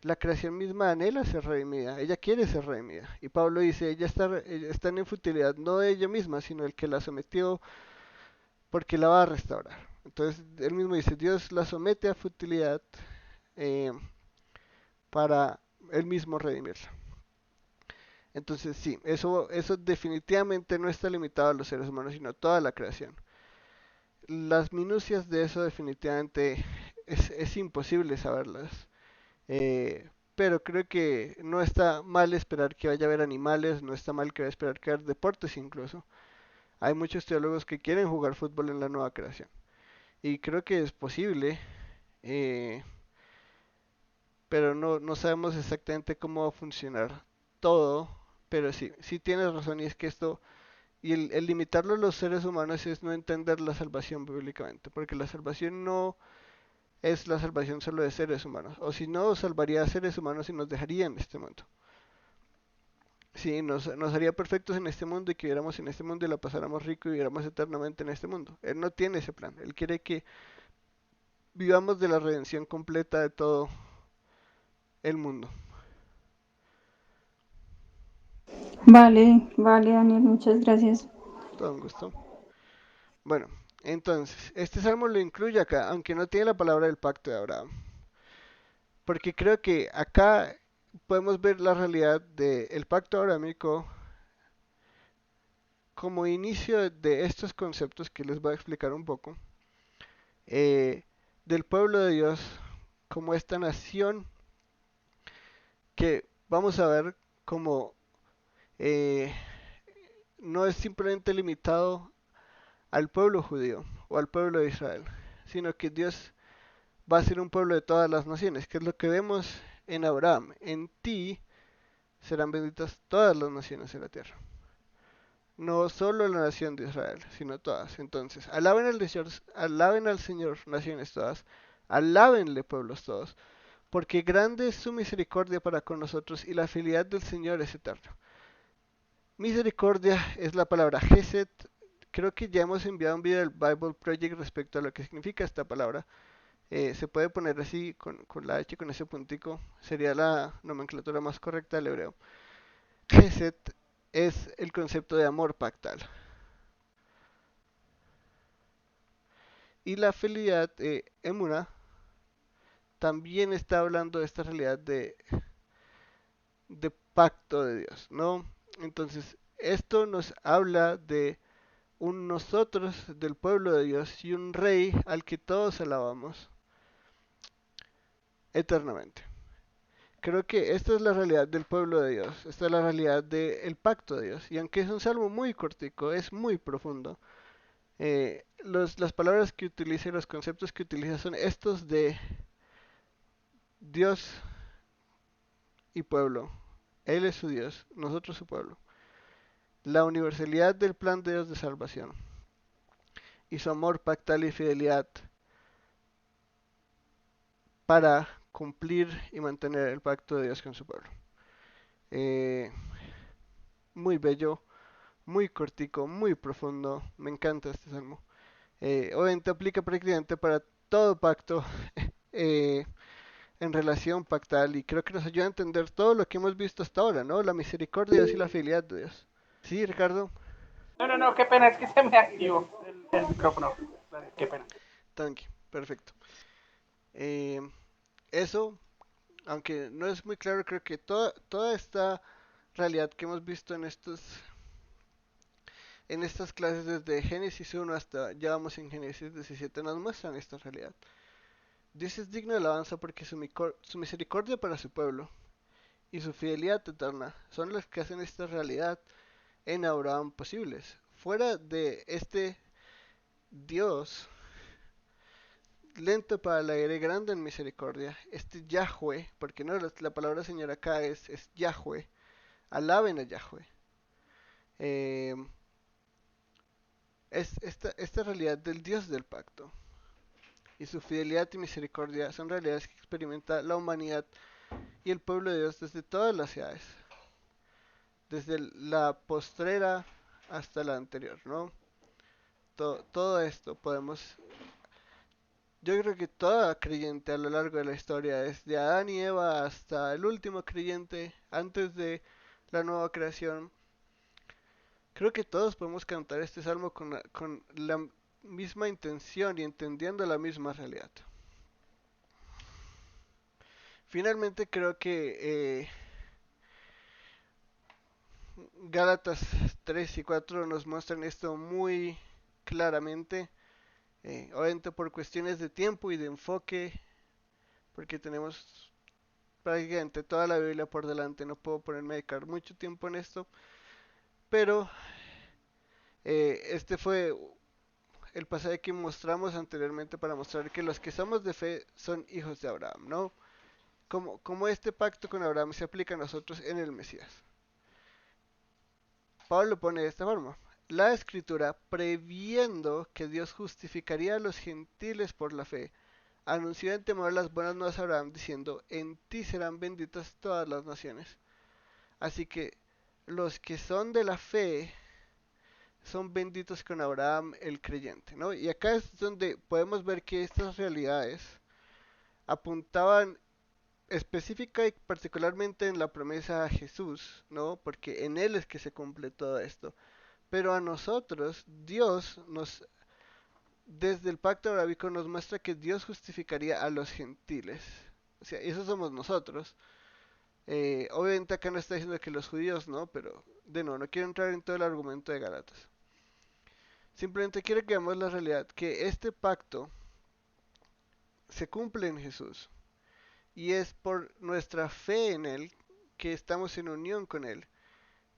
La creación misma anhela ser redimida, ella quiere ser redimida. Y Pablo dice, ella está en futilidad, no de ella misma, sino el que la sometió porque la va a restaurar. Entonces él mismo dice, Dios la somete a futilidad eh, para él mismo redimirla. Entonces sí, eso definitivamente no está limitado a los seres humanos, sino a toda la creación. Las minucias de eso definitivamente es imposible saberlas. Pero creo que no está mal esperar que vaya a haber animales, no está mal que vaya a esperar que haya deportes incluso. Hay muchos teólogos que quieren jugar fútbol en la nueva creación. Y creo que es posible, eh, pero no sabemos exactamente cómo va a funcionar todo. Pero sí, sí tienes razón y es que esto, y el limitarlo a los seres humanos es no entender la salvación bíblicamente, porque la salvación no es la salvación solo de seres humanos. O si no, salvaría a seres humanos y nos dejaría en este mundo. Sí, nos haría perfectos en este mundo y que viviéramos en este mundo y la pasáramos rico y viviéramos eternamente en este mundo. Él no tiene ese plan. Él quiere que vivamos de la redención completa de todo el mundo. Vale, vale, Daniel, muchas gracias. Todo un gusto. Bueno, entonces, este salmo lo incluye acá, aunque no tiene la palabra del pacto de Abraham. Porque creo que acá podemos ver la realidad del pacto abrahámico como inicio de estos conceptos que les voy a explicar un poco, eh, del pueblo de Dios como esta nación que vamos a ver como eh, no es simplemente limitado al pueblo judío o al pueblo de Israel, sino que Dios va a ser un pueblo de todas las naciones, que es lo que vemos en Abraham, en ti serán benditas todas las naciones de la tierra. No solo la nación de Israel, sino todas. Entonces, alaben al Señor, naciones todas, alábenle pueblos todos, porque grande es su misericordia para con nosotros y la fidelidad del Señor es eterna. Misericordia es la palabra Gesed. Creo que ya hemos enviado un video del Bible Project respecto a lo que significa esta palabra. Se puede poner así con la H, con ese puntico. Sería la nomenclatura más correcta del hebreo. Gesed es el concepto de amor pactal. Y la fidelidad, Emuna, también está hablando de esta realidad de pacto de Dios, ¿no? Entonces, esto nos habla de un nosotros del pueblo de Dios y un rey al que todos alabamos eternamente. Creo que esta es la realidad del pueblo de Dios, esta es la realidad del pacto de Dios. Y aunque es un salmo muy cortico, es muy profundo. Las palabras que utiliza y los conceptos que utiliza son estos de Dios y pueblo. Él es su Dios, nosotros su pueblo. La universalidad del plan de Dios de salvación y su amor pactal y fidelidad para cumplir y mantener el pacto de Dios con su pueblo. Eh, Muy bello, muy cortico, muy profundo. Me encanta este salmo. Obviamente aplica prácticamente para todo pacto eh, en relación pactal y creo que nos ayuda a entender todo lo que hemos visto hasta ahora, ¿no? La misericordia de Dios y la fidelidad de Dios. Sí, Ricardo. No, qué pena, es que se me activó el micrófono. Qué pena. Tranqui, perfecto. Eh, Eso, aunque no es muy claro, creo que toda esta realidad que hemos visto en estas clases desde Génesis 1 hasta ya vamos en Génesis 17 nos muestran esta realidad. Dios es digno de alabanza porque su misericordia para su pueblo y su fidelidad eterna son las que hacen esta realidad en Abraham posibles. Fuera de este Dios lento para la ira y grande en misericordia, este Yahweh, porque no la palabra Señor acá es Yahweh, alaben a Yahweh. Eh, es esta realidad del Dios del pacto y su fidelidad y misericordia son realidades que experimenta la humanidad y el pueblo de Dios desde todas las edades, desde la postrera hasta la anterior, ¿no? Todo esto podemos, yo creo que toda creyente a lo largo de la historia, desde Adán y Eva hasta el último creyente antes de la nueva creación, creo que todos podemos cantar este salmo con la misma intención y entendiendo la misma realidad. Finalmente creo que Gálatas 3 y 4 nos muestran esto muy claramente. Obviamente por cuestiones de tiempo y de enfoque, porque tenemos prácticamente toda la Biblia por delante, no puedo ponerme a dedicar mucho tiempo en esto, pero este fue el pasaje que mostramos anteriormente para mostrar que los que somos de fe son hijos de Abraham, ¿no? Como este pacto con Abraham se aplica a nosotros en el Mesías. Pablo lo pone de esta forma. La escritura, previendo que Dios justificaría a los gentiles por la fe, anunció en temor las buenas nuevas a Abraham, diciendo, en ti serán benditas todas las naciones. Así que los que son de la fe son benditos con Abraham el creyente, ¿no? Y acá es donde podemos ver que estas realidades apuntaban específica y particularmente en la promesa a Jesús, ¿no? Porque en Él es que se cumple todo esto. Pero a nosotros, desde el pacto arábico nos muestra que Dios justificaría a los gentiles. O sea, esos somos nosotros. Obviamente acá no está diciendo que los judíos no, pero de nuevo, no quiero entrar en todo el argumento de Galatas. Simplemente quiero que veamos la realidad, que este pacto se cumple en Jesús. Y es por nuestra fe en Él que estamos en unión con Él.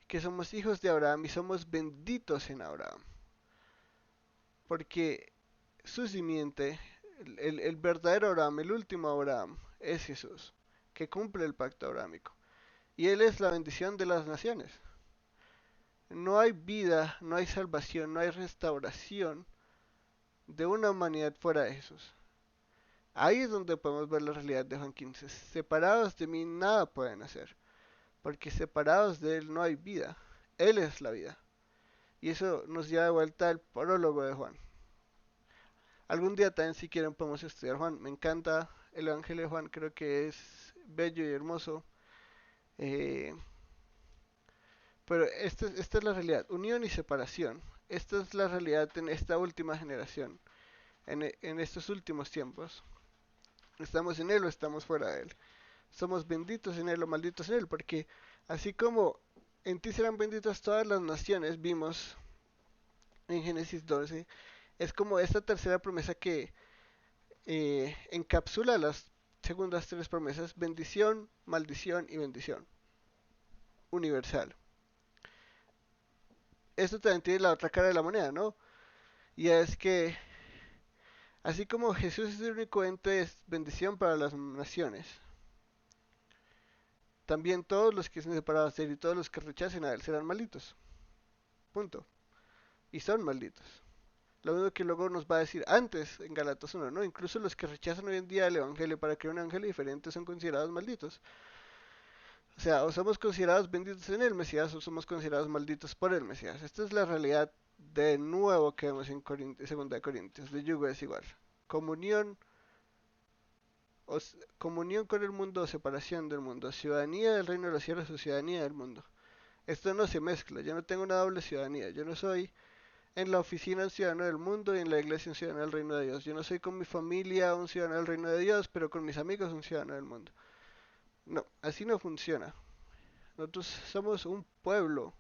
Que somos hijos de Abraham y somos benditos en Abraham. Porque su simiente, el verdadero Abraham, el último Abraham, es Jesús, que cumple el pacto abrámico. Y Él es la bendición de las naciones. No hay vida, no hay salvación, no hay restauración de una humanidad fuera de Jesús. Ahí es donde podemos ver la realidad de Juan 15. Separados de mí nada pueden hacer, porque separados de Él no hay vida. Él es la vida. Y eso nos lleva de vuelta al prólogo de Juan. Algún día también si quieren podemos estudiar Juan. Me encanta el Evangelio de Juan, creo que es bello y hermoso. Eh, pero esta es la realidad, unión y separación. Esta es la realidad en esta última generación, en estos últimos tiempos. Estamos en Él o estamos fuera de Él. Somos benditos en Él o malditos en Él, porque así como en ti serán benditas todas las naciones, vimos en Génesis 12, es como esta tercera promesa que encapsula las segundas tres promesas: bendición, maldición y bendición universal. Esto también tiene la otra cara de la moneda, ¿no? Y es que así como Jesús es el único ente de bendición para las naciones, también todos los que estén separados de Él y todos los que rechacen a Él serán malditos. Punto. Y son malditos. Lo único que luego nos va a decir antes en Galatas 1, ¿no? Incluso los que rechazan hoy en día el Evangelio para creer un Evangelio diferente son considerados malditos. O sea, o somos considerados benditos en el Mesías o somos considerados malditos por el Mesías. Esta es la realidad de nuevo que vemos en 2 Corintios. De yugo es igual. Comunión, comunión con el mundo o separación del mundo. Ciudadanía del reino de los cielos o ciudadanía del mundo. Esto no se mezcla. Yo no tengo una doble ciudadanía. Yo no soy en la oficina un ciudadano del mundo y en la iglesia un ciudadano del reino de Dios. Yo no soy con mi familia un ciudadano del reino de Dios, pero con mis amigos un ciudadano del mundo. No, así no funciona. Nosotros somos un pueblo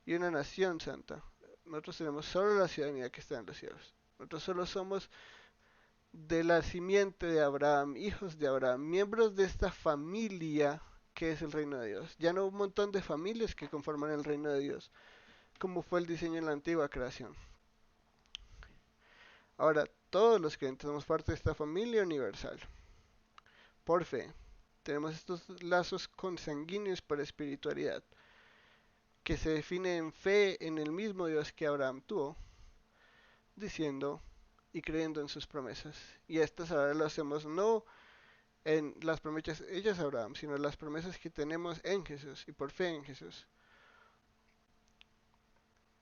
y una nación santa. Nosotros tenemos solo la ciudadanía que está en los cielos. Nosotros solo somos de la simiente de Abraham, hijos de Abraham, miembros de esta familia que es el reino de Dios. Ya no un montón de familias que conforman el reino de Dios, como fue el diseño en la antigua creación. Ahora, todos los creyentes somos parte de esta familia universal. Por fe, tenemos estos lazos consanguíneos por espiritualidad, que se define en fe en el mismo Dios que Abraham tuvo, diciendo y creyendo en sus promesas. Y estas ahora lo hacemos no en las promesas hechas a Abraham, sino las promesas que tenemos en Jesús y por fe en Jesús.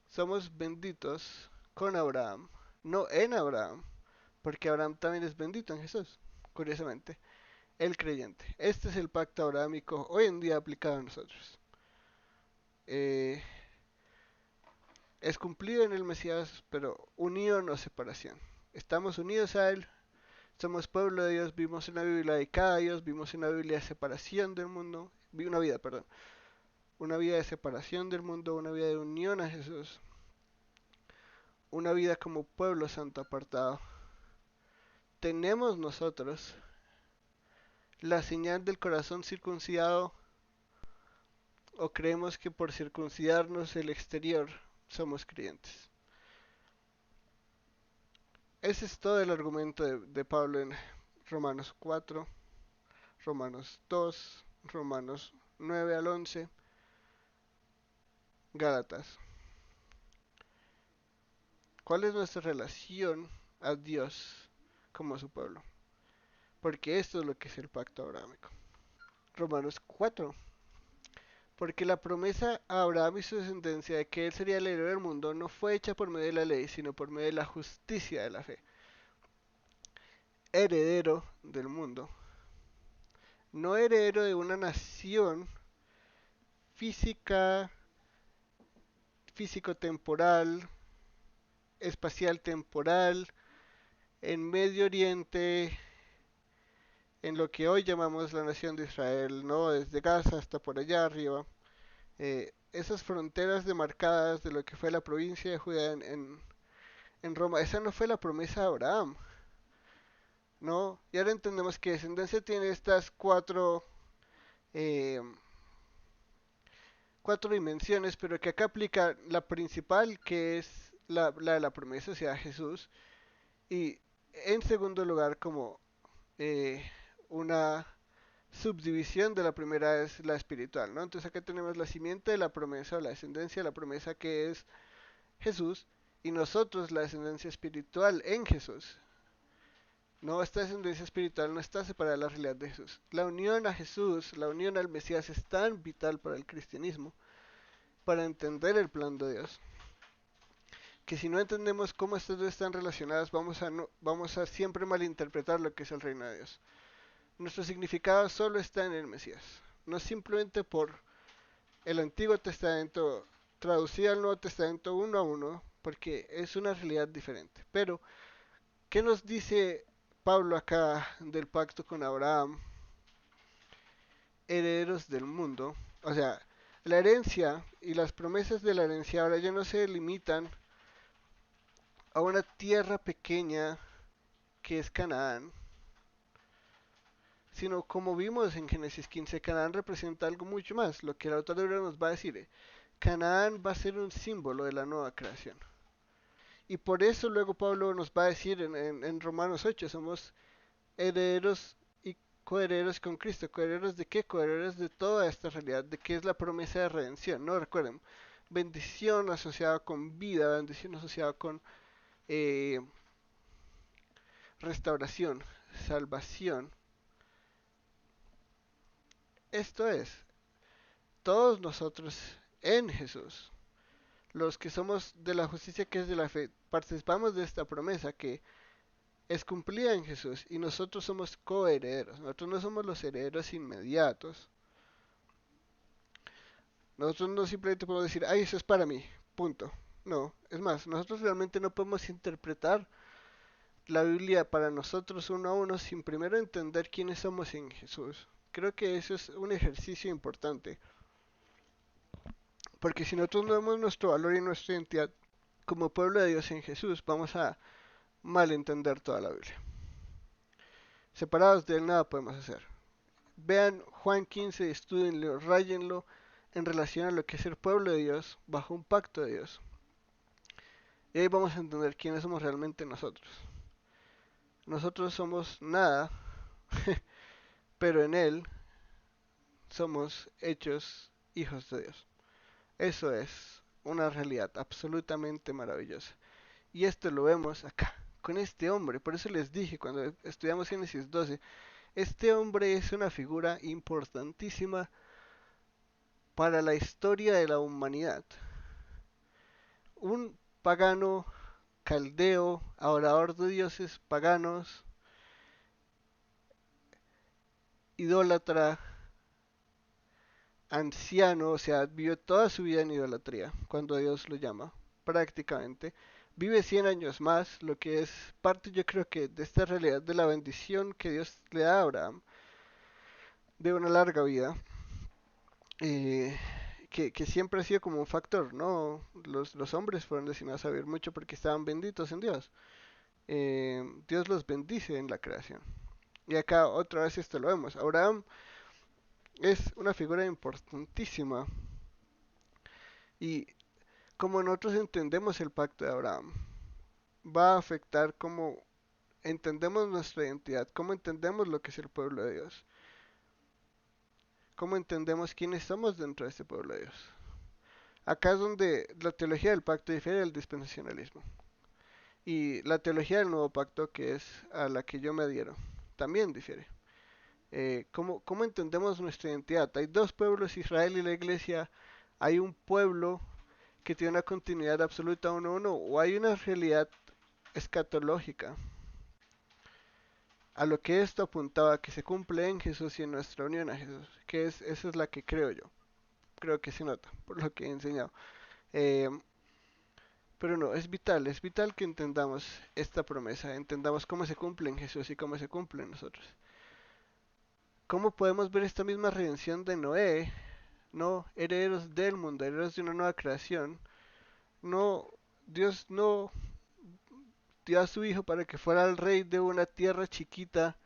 Somos benditos con Abraham, no en Abraham, porque Abraham también es bendito en Jesús, curiosamente, el creyente. Este es el pacto abrahámico hoy en día aplicado a nosotros. Eh, es cumplido en el Mesías, pero unión o separación. Estamos unidos a Él, somos pueblo de Dios, vimos una Biblia dedicada a Dios, vimos una Biblia de separación del mundo, una vida de separación del mundo, una vida de unión a Jesús, una vida como pueblo santo apartado. Tenemos nosotros la señal del corazón circuncidado, o creemos que por circuncidarnos el exterior somos creyentes. Ese es todo el argumento de Pablo en Romanos 4, Romanos 2, Romanos 9 al 11, Gálatas. ¿Cuál es nuestra relación a Dios como su pueblo? Porque esto es lo que es el pacto abrahámico. Romanos 4. Porque la promesa a Abraham y su descendencia de que él sería el heredero del mundo no fue hecha por medio de la ley, sino por medio de la justicia de la fe. Heredero del mundo. No heredero de una nación física, físico-temporal, espacial-temporal, en Medio Oriente, en lo que hoy llamamos la nación de Israel, ¿no? Desde Gaza hasta por allá arriba. Esas fronteras demarcadas de lo que fue la provincia de Judea en Roma, esa no fue la promesa de Abraham, ¿no? Y ahora entendemos que descendencia tiene estas eh, cuatro dimensiones, pero que acá aplica la principal, que es la de la promesa, o sea, Jesús, y en segundo lugar como una subdivisión de la primera es la espiritual, ¿no? Entonces acá tenemos la simiente de la promesa o la descendencia de la promesa que es Jesús y nosotros la descendencia espiritual en Jesús. No, esta descendencia espiritual no está separada de la realidad de Jesús. La unión a Jesús, la unión al Mesías es tan vital para el cristianismo, para entender el plan de Dios, que si no entendemos cómo estas dos están relacionadas, vamos a siempre malinterpretar lo que es el reino de Dios. Nuestro significado solo está en el Mesías, no simplemente por el Antiguo Testamento traducido al Nuevo Testamento uno a uno, porque es una realidad diferente. Pero, ¿qué nos dice Pablo acá del pacto con Abraham? Herederos del mundo. O sea, la herencia y las promesas de la herencia ahora ya no se limitan a una tierra pequeña que es Canaán, sino como vimos en Génesis 15, Canaán representa algo mucho más. Lo que el autor de Hebreos nos va a decir, Canaán va a ser un símbolo de la nueva creación. Y por eso luego Pablo nos va a decir en Romanos 8, somos herederos y coherederos con Cristo. ¿Coherederos de qué? Coherederos de toda esta realidad, de qué es la promesa de redención. No recuerden, bendición asociada con vida, bendición asociada con eh, restauración, salvación. Esto es, todos nosotros en Jesús, los que somos de la justicia que es de la fe, participamos de esta promesa que es cumplida en Jesús y nosotros somos coherederos. Nosotros no somos los herederos inmediatos. Nosotros no simplemente podemos decir, ay, eso es para mí, punto. No, es más, nosotros realmente no podemos interpretar la Biblia para nosotros uno a uno sin primero entender quiénes somos en Jesús. Creo que eso es un ejercicio importante. Porque si nosotros no vemos nuestro valor y nuestra identidad como pueblo de Dios en Jesús, vamos a malentender toda la Biblia. Separados de Él nada podemos hacer. Vean Juan 15, estudienlo, rayenlo en relación a lo que es el pueblo de Dios bajo un pacto de Dios. Y ahí vamos a entender quiénes somos realmente nosotros. Nosotros somos nada, pero en Él somos hechos hijos de Dios. Eso es una realidad absolutamente maravillosa. Y esto lo vemos acá, con este hombre. Por eso les dije cuando estudiamos Génesis 12, este hombre es una figura importantísima para la historia de la humanidad. Un pagano caldeo, adorador de dioses paganos, idólatra, anciano, o sea, vivió toda su vida en idolatría, cuando Dios lo llama, prácticamente. Vive 100 años más, lo que es parte yo creo que de esta realidad de la bendición que Dios le da a Abraham, de una larga vida, eh, que siempre ha sido como un factor, ¿no? Los hombres fueron destinados a vivir mucho porque estaban benditos en Dios. Dios los bendice en la creación. Y acá otra vez esto lo vemos. Abraham es una figura importantísima. Y como nosotros entendemos el pacto de Abraham, va a afectar cómo entendemos nuestra identidad, cómo entendemos lo que es el pueblo de Dios, cómo entendemos quiénes somos dentro de este pueblo de Dios. Acá es donde la teología del pacto difiere del dispensacionalismo. Y la teología del nuevo pacto, que es a la que yo me adhiero, también difiere. ¿Cómo entendemos nuestra identidad? Hay dos pueblos, Israel y la iglesia. Hay un pueblo que tiene una continuidad absoluta uno a uno, o hay una realidad escatológica a lo que esto apuntaba que se cumple en Jesús y en nuestra unión a Jesús, esa es la que creo yo. Creo que se nota por lo que he enseñado. Eh, pero no, es vital que entendamos esta promesa, entendamos cómo se cumple en Jesús y cómo se cumple en nosotros. ¿Cómo podemos ver esta misma redención de Noé? No, herederos del mundo, herederos de una nueva creación. No, Dios no dio a su hijo para que fuera el rey de una tierra chiquita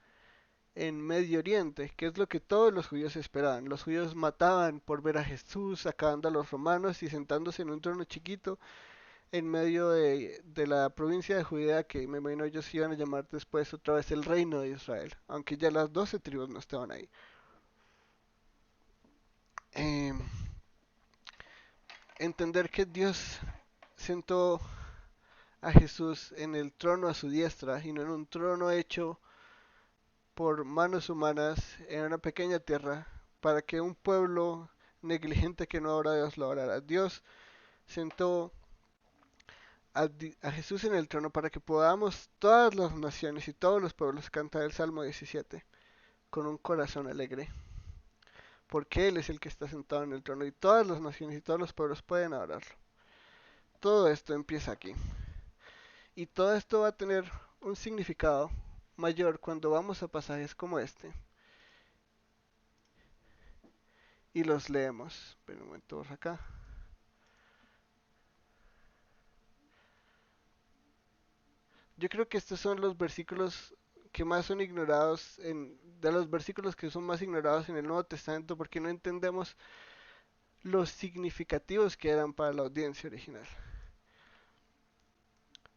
en Medio Oriente, que es lo que todos los judíos esperaban. Los judíos mataban por ver a Jesús, acabando a los romanos y sentándose en un trono chiquito en medio de la provincia de Judea, que me imagino ellos iban a llamar después otra vez el reino de Israel, aunque ya las 12 tribus no estaban ahí. eh, entender que Dios sentó a Jesús en el trono a su diestra y no en un trono hecho por manos humanas en una pequeña tierra para que un pueblo negligente que no adora a Dios lo adorara. Dios sentó a Jesús en el trono para que podamos todas las naciones y todos los pueblos cantar el Salmo 17 con un corazón alegre, porque Él es el que está sentado en el trono y todas las naciones y todos los pueblos pueden adorarlo. Todo esto empieza aquí. Y todo esto va a tener un significado mayor cuando vamos a pasajes como este y los leemos. Pero un momento por acá. Yo creo que estos son los versículos que más son ignorados, de los versículos que son más ignorados en el Nuevo Testamento porque no entendemos los significativos que eran para la audiencia original.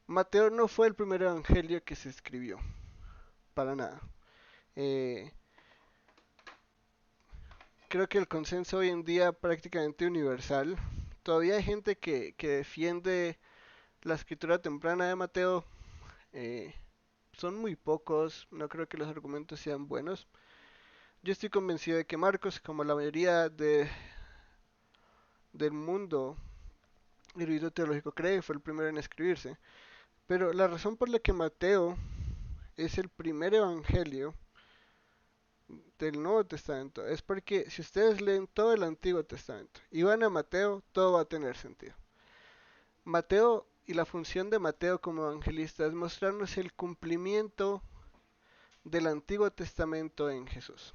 Mateo no fue el primer evangelio que se escribió, para nada. Eh, Creo que el consenso hoy en día prácticamente universal. Todavía hay gente que defiende la escritura temprana de Mateo. eh, Son muy pocos, no creo que los argumentos sean buenos. Yo estoy convencido de que Marcos, como la mayoría del mundo erudito teológico cree, fue el primero en escribirse. Pero la razón por la que Mateo es el primer evangelio del Nuevo Testamento es porque si ustedes leen todo el Antiguo Testamento y van a Mateo, todo va a tener sentido. Mateo y la función de Mateo como evangelista es mostrarnos el cumplimiento del Antiguo Testamento en Jesús.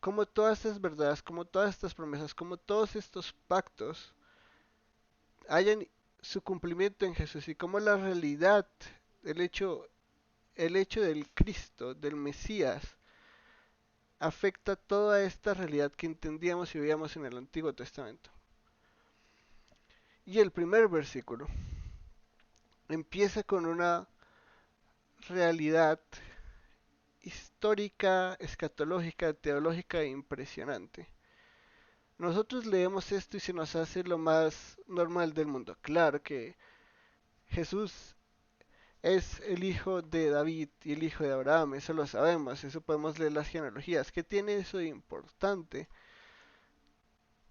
Como todas estas verdades, como todas estas promesas, como todos estos pactos hayan su cumplimiento en Jesús y como la realidad, el hecho, el hecho del Cristo, del Mesías, afecta toda esta realidad que entendíamos y veíamos en el Antiguo Testamento. Y el primer versículo empieza con una realidad histórica, escatológica, teológica e impresionante. Nosotros leemos esto y se nos hace lo más normal del mundo. Claro que Jesús es el hijo de David y el hijo de Abraham, eso lo sabemos, eso podemos leer las genealogías. ¿Qué tiene eso de importante?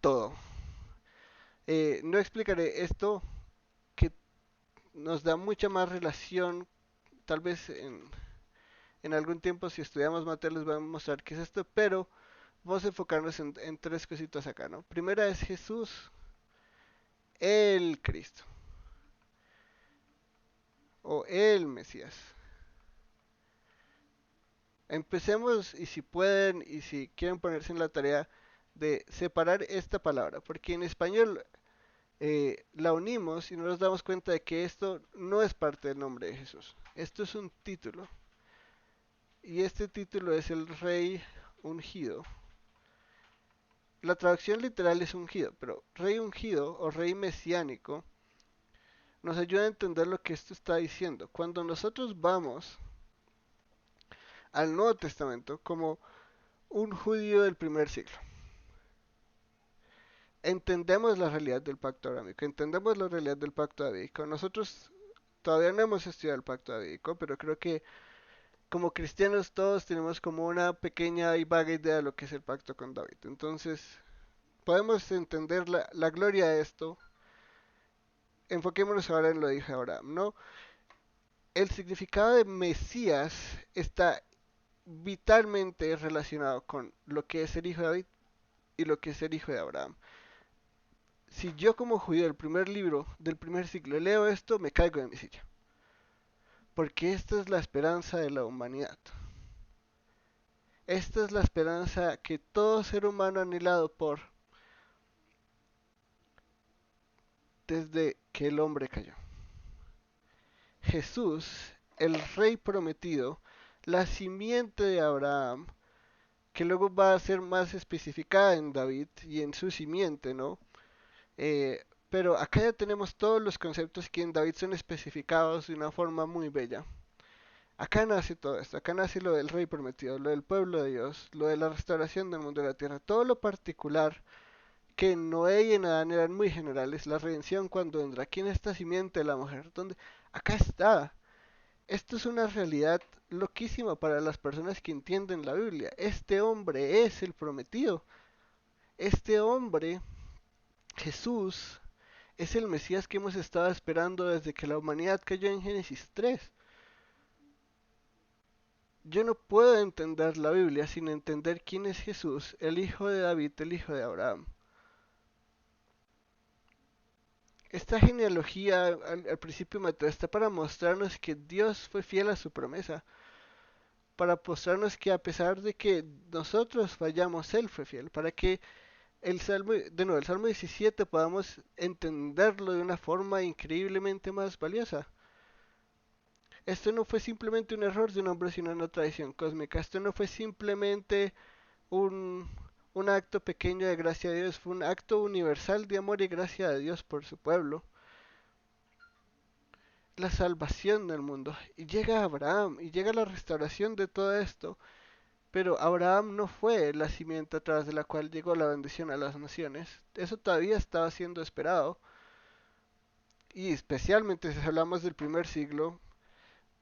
Todo. No explicaré esto que nos da mucha más relación, tal vez en algún tiempo si estudiamos Mateo les voy a mostrar qué es esto, pero vamos a enfocarnos en tres cositas acá, ¿no? Primera es Jesús, el Cristo, o el Mesías. Empecemos y si pueden y si quieren ponerse en la tarea de separar esta palabra, porque en español la unimos y no nos damos cuenta de que esto no es parte del nombre de Jesús. Esto es un título. Y este título es el Rey Ungido. La traducción literal es ungido, pero Rey Ungido o Rey Mesiánico nos ayuda a entender lo que esto está diciendo. Cuando nosotros vamos al Nuevo Testamento como un judío del primer siglo, entendemos la realidad del pacto abrahámico, entendemos la realidad del pacto davídico. Nosotros todavía no hemos estudiado el pacto davídico, pero creo que como cristianos todos tenemos como una pequeña y vaga idea de lo que es el pacto con David. Entonces, podemos entender la gloria de esto. Enfoquémonos ahora en lo que dije ahora, ¿no? El significado de Mesías está vitalmente relacionado con lo que es el hijo de David y lo que es el hijo de Abraham. Si yo como judío del primer libro del primer siglo leo esto, me caigo de mi silla. Porque esta es la esperanza de la humanidad. Esta es la esperanza que todo ser humano ha anhelado por desde que el hombre cayó. Jesús, el rey prometido, la simiente de Abraham, que luego va a ser más especificada en David y en su simiente, ¿no? Pero acá ya tenemos todos los conceptos que en David son especificados de una forma muy bella. Acá nace todo esto, acá nace lo del rey prometido, lo del pueblo de Dios, lo de la restauración del mundo de la tierra, todo lo particular que en Noé y en Adán eran muy generales, la redención cuando vendrá, quién es esta simiente de la mujer, ¿dónde? Acá está. Esto es una realidad loquísima para las personas que entienden la Biblia. Este hombre es el prometido. Este hombre, Jesús, es el Mesías que hemos estado esperando desde que la humanidad cayó en Génesis 3. Yo no puedo entender la Biblia sin entender quién es Jesús, el hijo de David, el hijo de Abraham. Esta genealogía al principio me está para mostrarnos que Dios fue fiel a su promesa, para mostrarnos que a pesar de que nosotros fallamos, Él fue fiel, para que el Salmo 17 podamos entenderlo de una forma increíblemente más valiosa. Esto no fue simplemente un error de un hombre, sino una tradición cósmica. Esto no fue simplemente un, un acto pequeño de gracia de Dios, fue un acto universal de amor y gracia de Dios por su pueblo. La salvación del mundo. Y llega Abraham, y llega la restauración de todo esto. Pero Abraham no fue la simiente a través de la cual llegó la bendición a las naciones. Eso todavía estaba siendo esperado. Y especialmente si hablamos del primer siglo,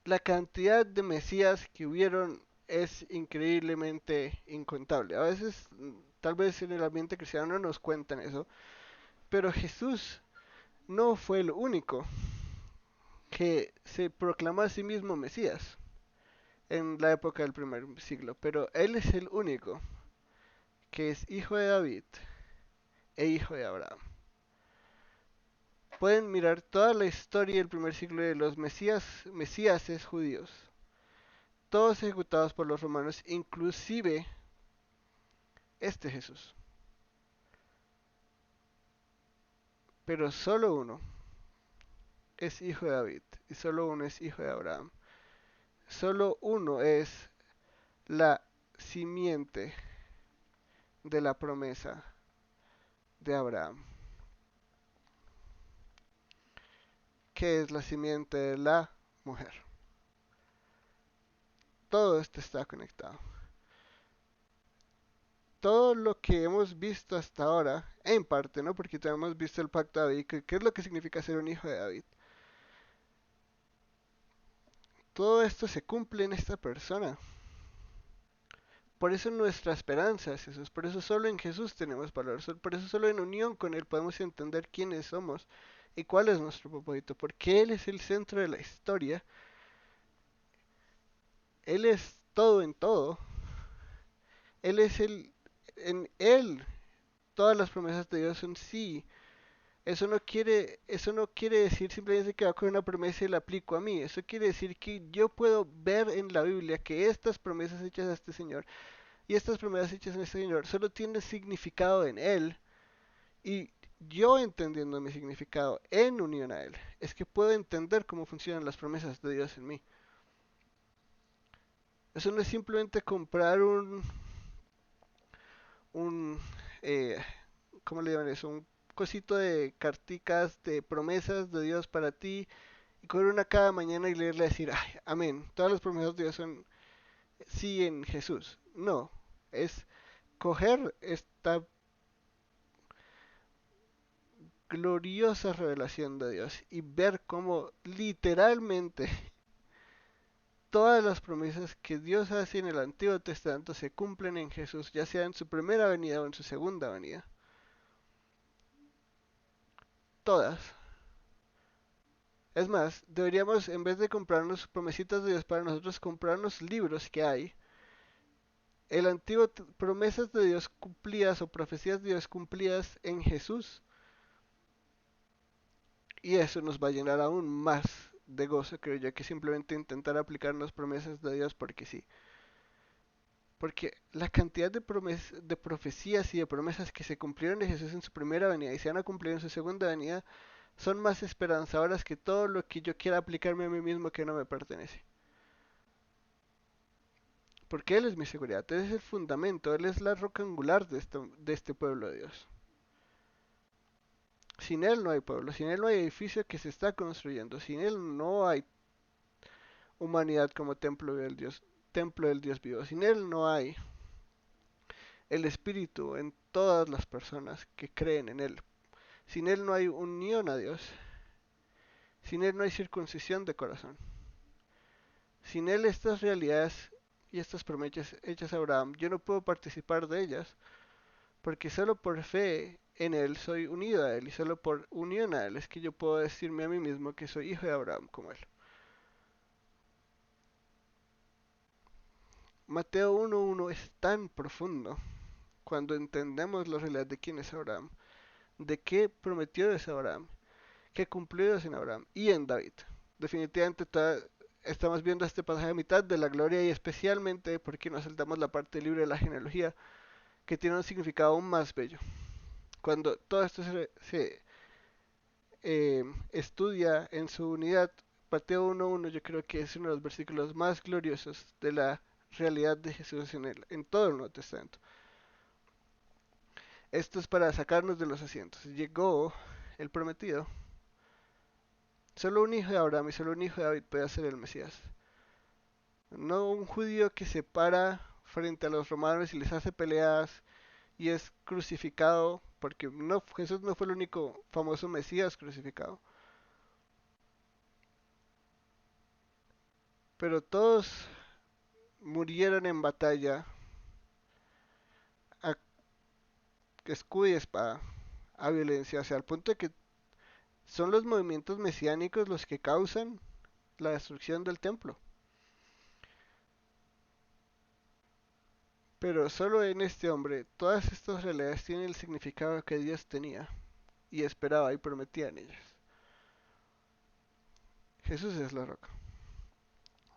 la cantidad de Mesías que hubieron es increíblemente incontable. A veces, tal vez en el ambiente cristiano no nos cuentan eso, pero Jesús no fue el único que se proclamó a sí mismo Mesías en la época del primer siglo, pero Él es el único que es hijo de David e hijo de Abraham. Pueden mirar toda la historia del primer siglo de los mesíases judíos, todos ejecutados por los romanos, inclusive este Jesús. Pero solo uno es hijo de David y solo uno es hijo de Abraham. Solo uno es la simiente de la promesa de Abraham. ¿Qué es la simiente de la mujer? Todo esto está conectado. Todo lo que hemos visto hasta ahora, en parte, ¿no? Porque ya hemos visto el pacto de David, ¿qué es lo que significa ser un hijo de David? Todo esto se cumple en esta persona. Por eso nuestra esperanza es Jesús, por eso solo en Jesús tenemos valor, por eso solo en unión con Él podemos entender quiénes somos y cuál es nuestro propósito, porque Él es el centro de la historia, Él es todo en todo, Él es en Él todas las promesas de Dios son sí. Eso no quiere decir simplemente que va con una promesa y la aplico a mí. Eso quiere decir que yo puedo ver en la Biblia que estas promesas hechas a este Señor y estas promesas hechas a este Señor solo tienen significado en Él. Y yo entendiendo mi significado en unión a Él, es que puedo entender cómo funcionan las promesas de Dios en mí. Eso no es simplemente comprar un eh, ¿cómo le llaman eso? Un cosito de carticas de promesas de Dios para ti y coger una cada mañana y leerla y decir, ay, amén, todas las promesas de Dios son sí en Jesús. No, es coger esta gloriosa revelación de Dios y ver cómo literalmente todas las promesas que Dios hace en el Antiguo Testamento se cumplen en Jesús, ya sea en su primera venida o en su segunda venida. Todas. Es más, deberíamos, en vez de comprarnos promesitas de Dios para nosotros, comprarnos libros que hay. El antiguo, promesas de Dios cumplidas o profecías de Dios cumplidas en Jesús. Y eso nos va a llenar aún más de gozo, creo yo, que simplemente intentar aplicar las promesas de Dios porque sí. Porque la cantidad de profecías y de promesas que se cumplieron de Jesús en su primera venida y se van a cumplir en su segunda venida son más esperanzadoras que todo lo que yo quiera aplicarme a mí mismo que no me pertenece. Porque Él es mi seguridad, Él es el fundamento, Él es la roca angular de este pueblo de Dios. Sin Él no hay pueblo, sin Él no hay edificio que se está construyendo, sin Él no hay humanidad como templo del Dios vivo. Sin Él no hay el Espíritu en todas las personas que creen en Él. Sin Él no hay unión a Dios. Sin Él no hay circuncisión de corazón. Sin Él estas realidades y estas promesas hechas a Abraham, yo no puedo participar de ellas, porque solo por fe en Él soy unido a Él, y solo por unión a Él es que yo puedo decirme a mí mismo que soy hijo de Abraham como Él. Mateo 1.1 es tan profundo cuando entendemos la realidad de quién es Abraham, de qué prometió Dios a Abraham, qué cumplió Dios en Abraham y en David. Definitivamente estamos viendo este pasaje a mitad de la gloria y especialmente porque nos saltamos la parte libre de la genealogía que tiene un significado aún más bello. Cuando todo esto se estudia en su unidad, Mateo 1.1 yo creo que es uno de los versículos más gloriosos de la realidad de Jesús en todo el Nuevo Testamento. Esto es para sacarnos de los asientos. Llegó el prometido. Solo un hijo de Abraham y solo un hijo de David puede ser el Mesías. No un judío que se para frente a los romanos y les hace peleas y es crucificado, porque no, Jesús no fue el único famoso Mesías crucificado. Pero todos murieron en batalla a escudo y espada, a violencia, o sea, al punto de que son los movimientos mesiánicos los que causan la destrucción del templo. Pero solo en este hombre todas estas realidades tienen el significado que Dios tenía y esperaba y prometía en ellas. Jesús es la roca.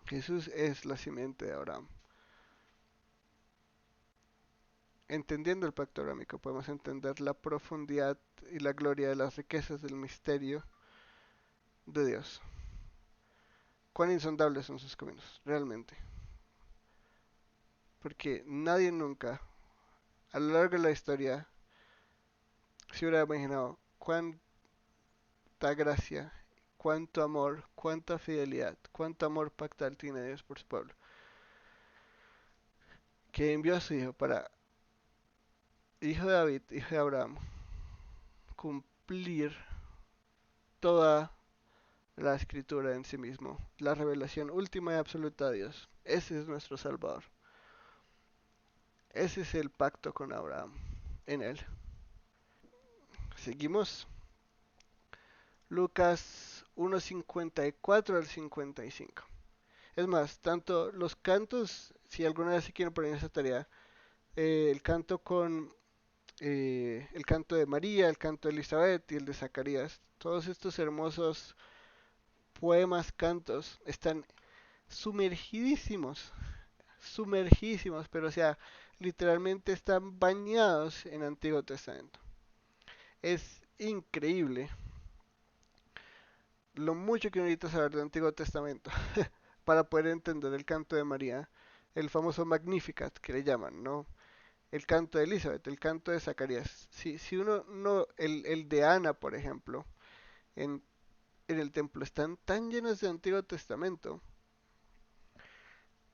Jesús es la simiente de Abraham. Entendiendo el pacto abrámico podemos entender la profundidad y la gloria de las riquezas del misterio de Dios. Cuán insondables son sus caminos, realmente. Porque nadie nunca, a lo largo de la historia, se hubiera imaginado cuánta gracia, cuánto amor, cuánta fidelidad, cuánto amor pactal tiene Dios por su pueblo. Que envió a su Hijo para, hijo de David, hijo de Abraham, cumplir toda la escritura en sí mismo, la revelación última y absoluta de Dios. Ese es nuestro Salvador. Ese es el pacto con Abraham, en él. Seguimos. Lucas 1.54 al 55. Es más, tanto los cantos, si alguna vez se quieren poner esa tarea, el canto con el canto de María, el canto de Elizabeth y el de Zacarías, todos estos hermosos poemas, cantos, están sumergidísimos, sumergidísimos, pero o sea, literalmente están bañados en Antiguo Testamento. Es increíble lo mucho que necesitas saber del Antiguo Testamento para poder entender el canto de María, el famoso Magnificat que le llaman, ¿no? El canto de Elizabeth, el canto de Zacarías. Si uno no, el de Ana, por ejemplo, en, en el templo están tan llenos de Antiguo Testamento.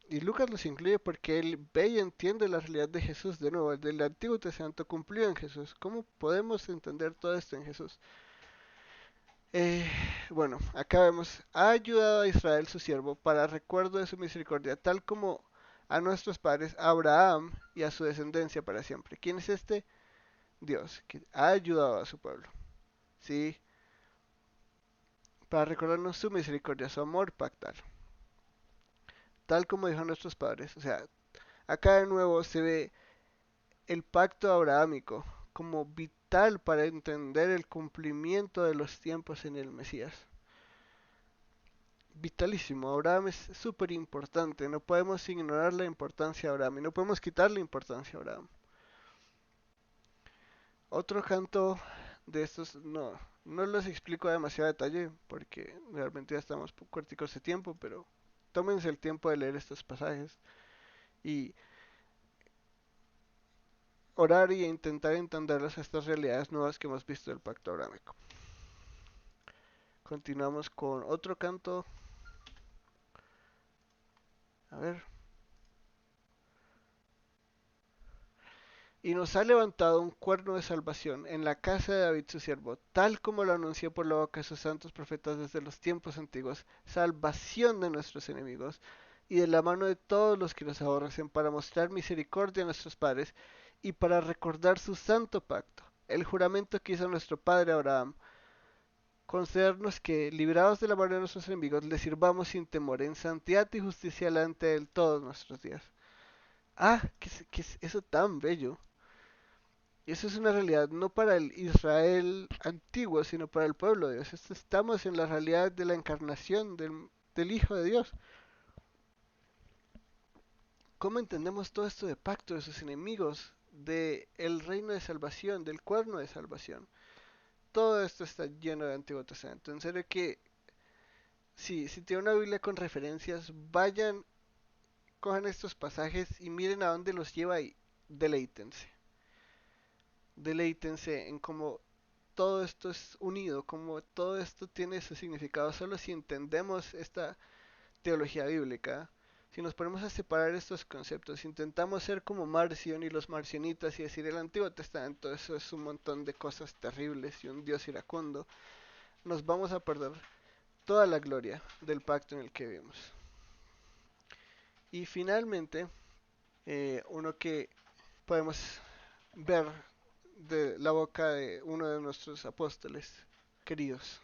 Y Lucas los incluye porque él ve y entiende la realidad de Jesús de nuevo, el del Antiguo Testamento cumplido en Jesús. ¿Cómo podemos entender todo esto en Jesús? Eh, bueno, acá vemos, ha ayudado a Israel su siervo para recuerdo de su misericordia, tal como a nuestros padres, a Abraham y a su descendencia para siempre. ¿Quién es este? Dios, que ha ayudado a su pueblo. Sí, para recordarnos su misericordia, su amor pactal, tal como dijo a nuestros padres. O sea, acá de nuevo se ve el pacto abrahámico como vital para entender el cumplimiento de los tiempos en el Mesías. Vitalísimo, Abraham es súper importante, no podemos ignorar la importancia de Abraham y no podemos quitarle importancia a Abraham. Otro canto de estos no los explico a demasiado detalle porque realmente ya estamos corticos de tiempo, pero tómense el tiempo de leer estos pasajes y orar y intentar entenderlas a estas realidades nuevas que hemos visto del pacto abrámico. Continuamos con otro canto A ver. Y nos ha levantado un cuerno de salvación en la casa de David su siervo, tal como lo anunció por la boca de sus santos profetas desde los tiempos antiguos, salvación de nuestros enemigos y de la mano de todos los que nos aborrecen, para mostrar misericordia a nuestros padres y para recordar su santo pacto, el juramento que hizo nuestro padre Abraham, concedernos que, librados de la mano de nuestros enemigos, le sirvamos sin temor, en santidad y justicia delante de él todos nuestros días. Ah, ¿qué es eso tan bello? Y eso es una realidad no para el Israel antiguo, sino para el pueblo de Dios. Estamos en la realidad de la encarnación del Hijo de Dios. ¿Cómo entendemos todo esto de pacto de sus enemigos, de el reino de salvación, del cuerno de salvación? Todo esto está lleno de Antiguo Testamento. En serio que si tienen una Biblia con referencias, vayan, cojan estos pasajes y miren a dónde los lleva y deleítense. Deleítense en cómo todo esto es unido, como todo esto tiene su significado solo si entendemos esta teología bíblica. Si nos ponemos a separar estos conceptos, intentamos ser como Marción y los marcionitas y decir el Antiguo Testamento, eso es un montón de cosas terribles y un Dios iracundo, nos vamos a perder toda la gloria del pacto en el que vivimos. Y finalmente, uno que podemos ver de la boca de uno de nuestros apóstoles queridos.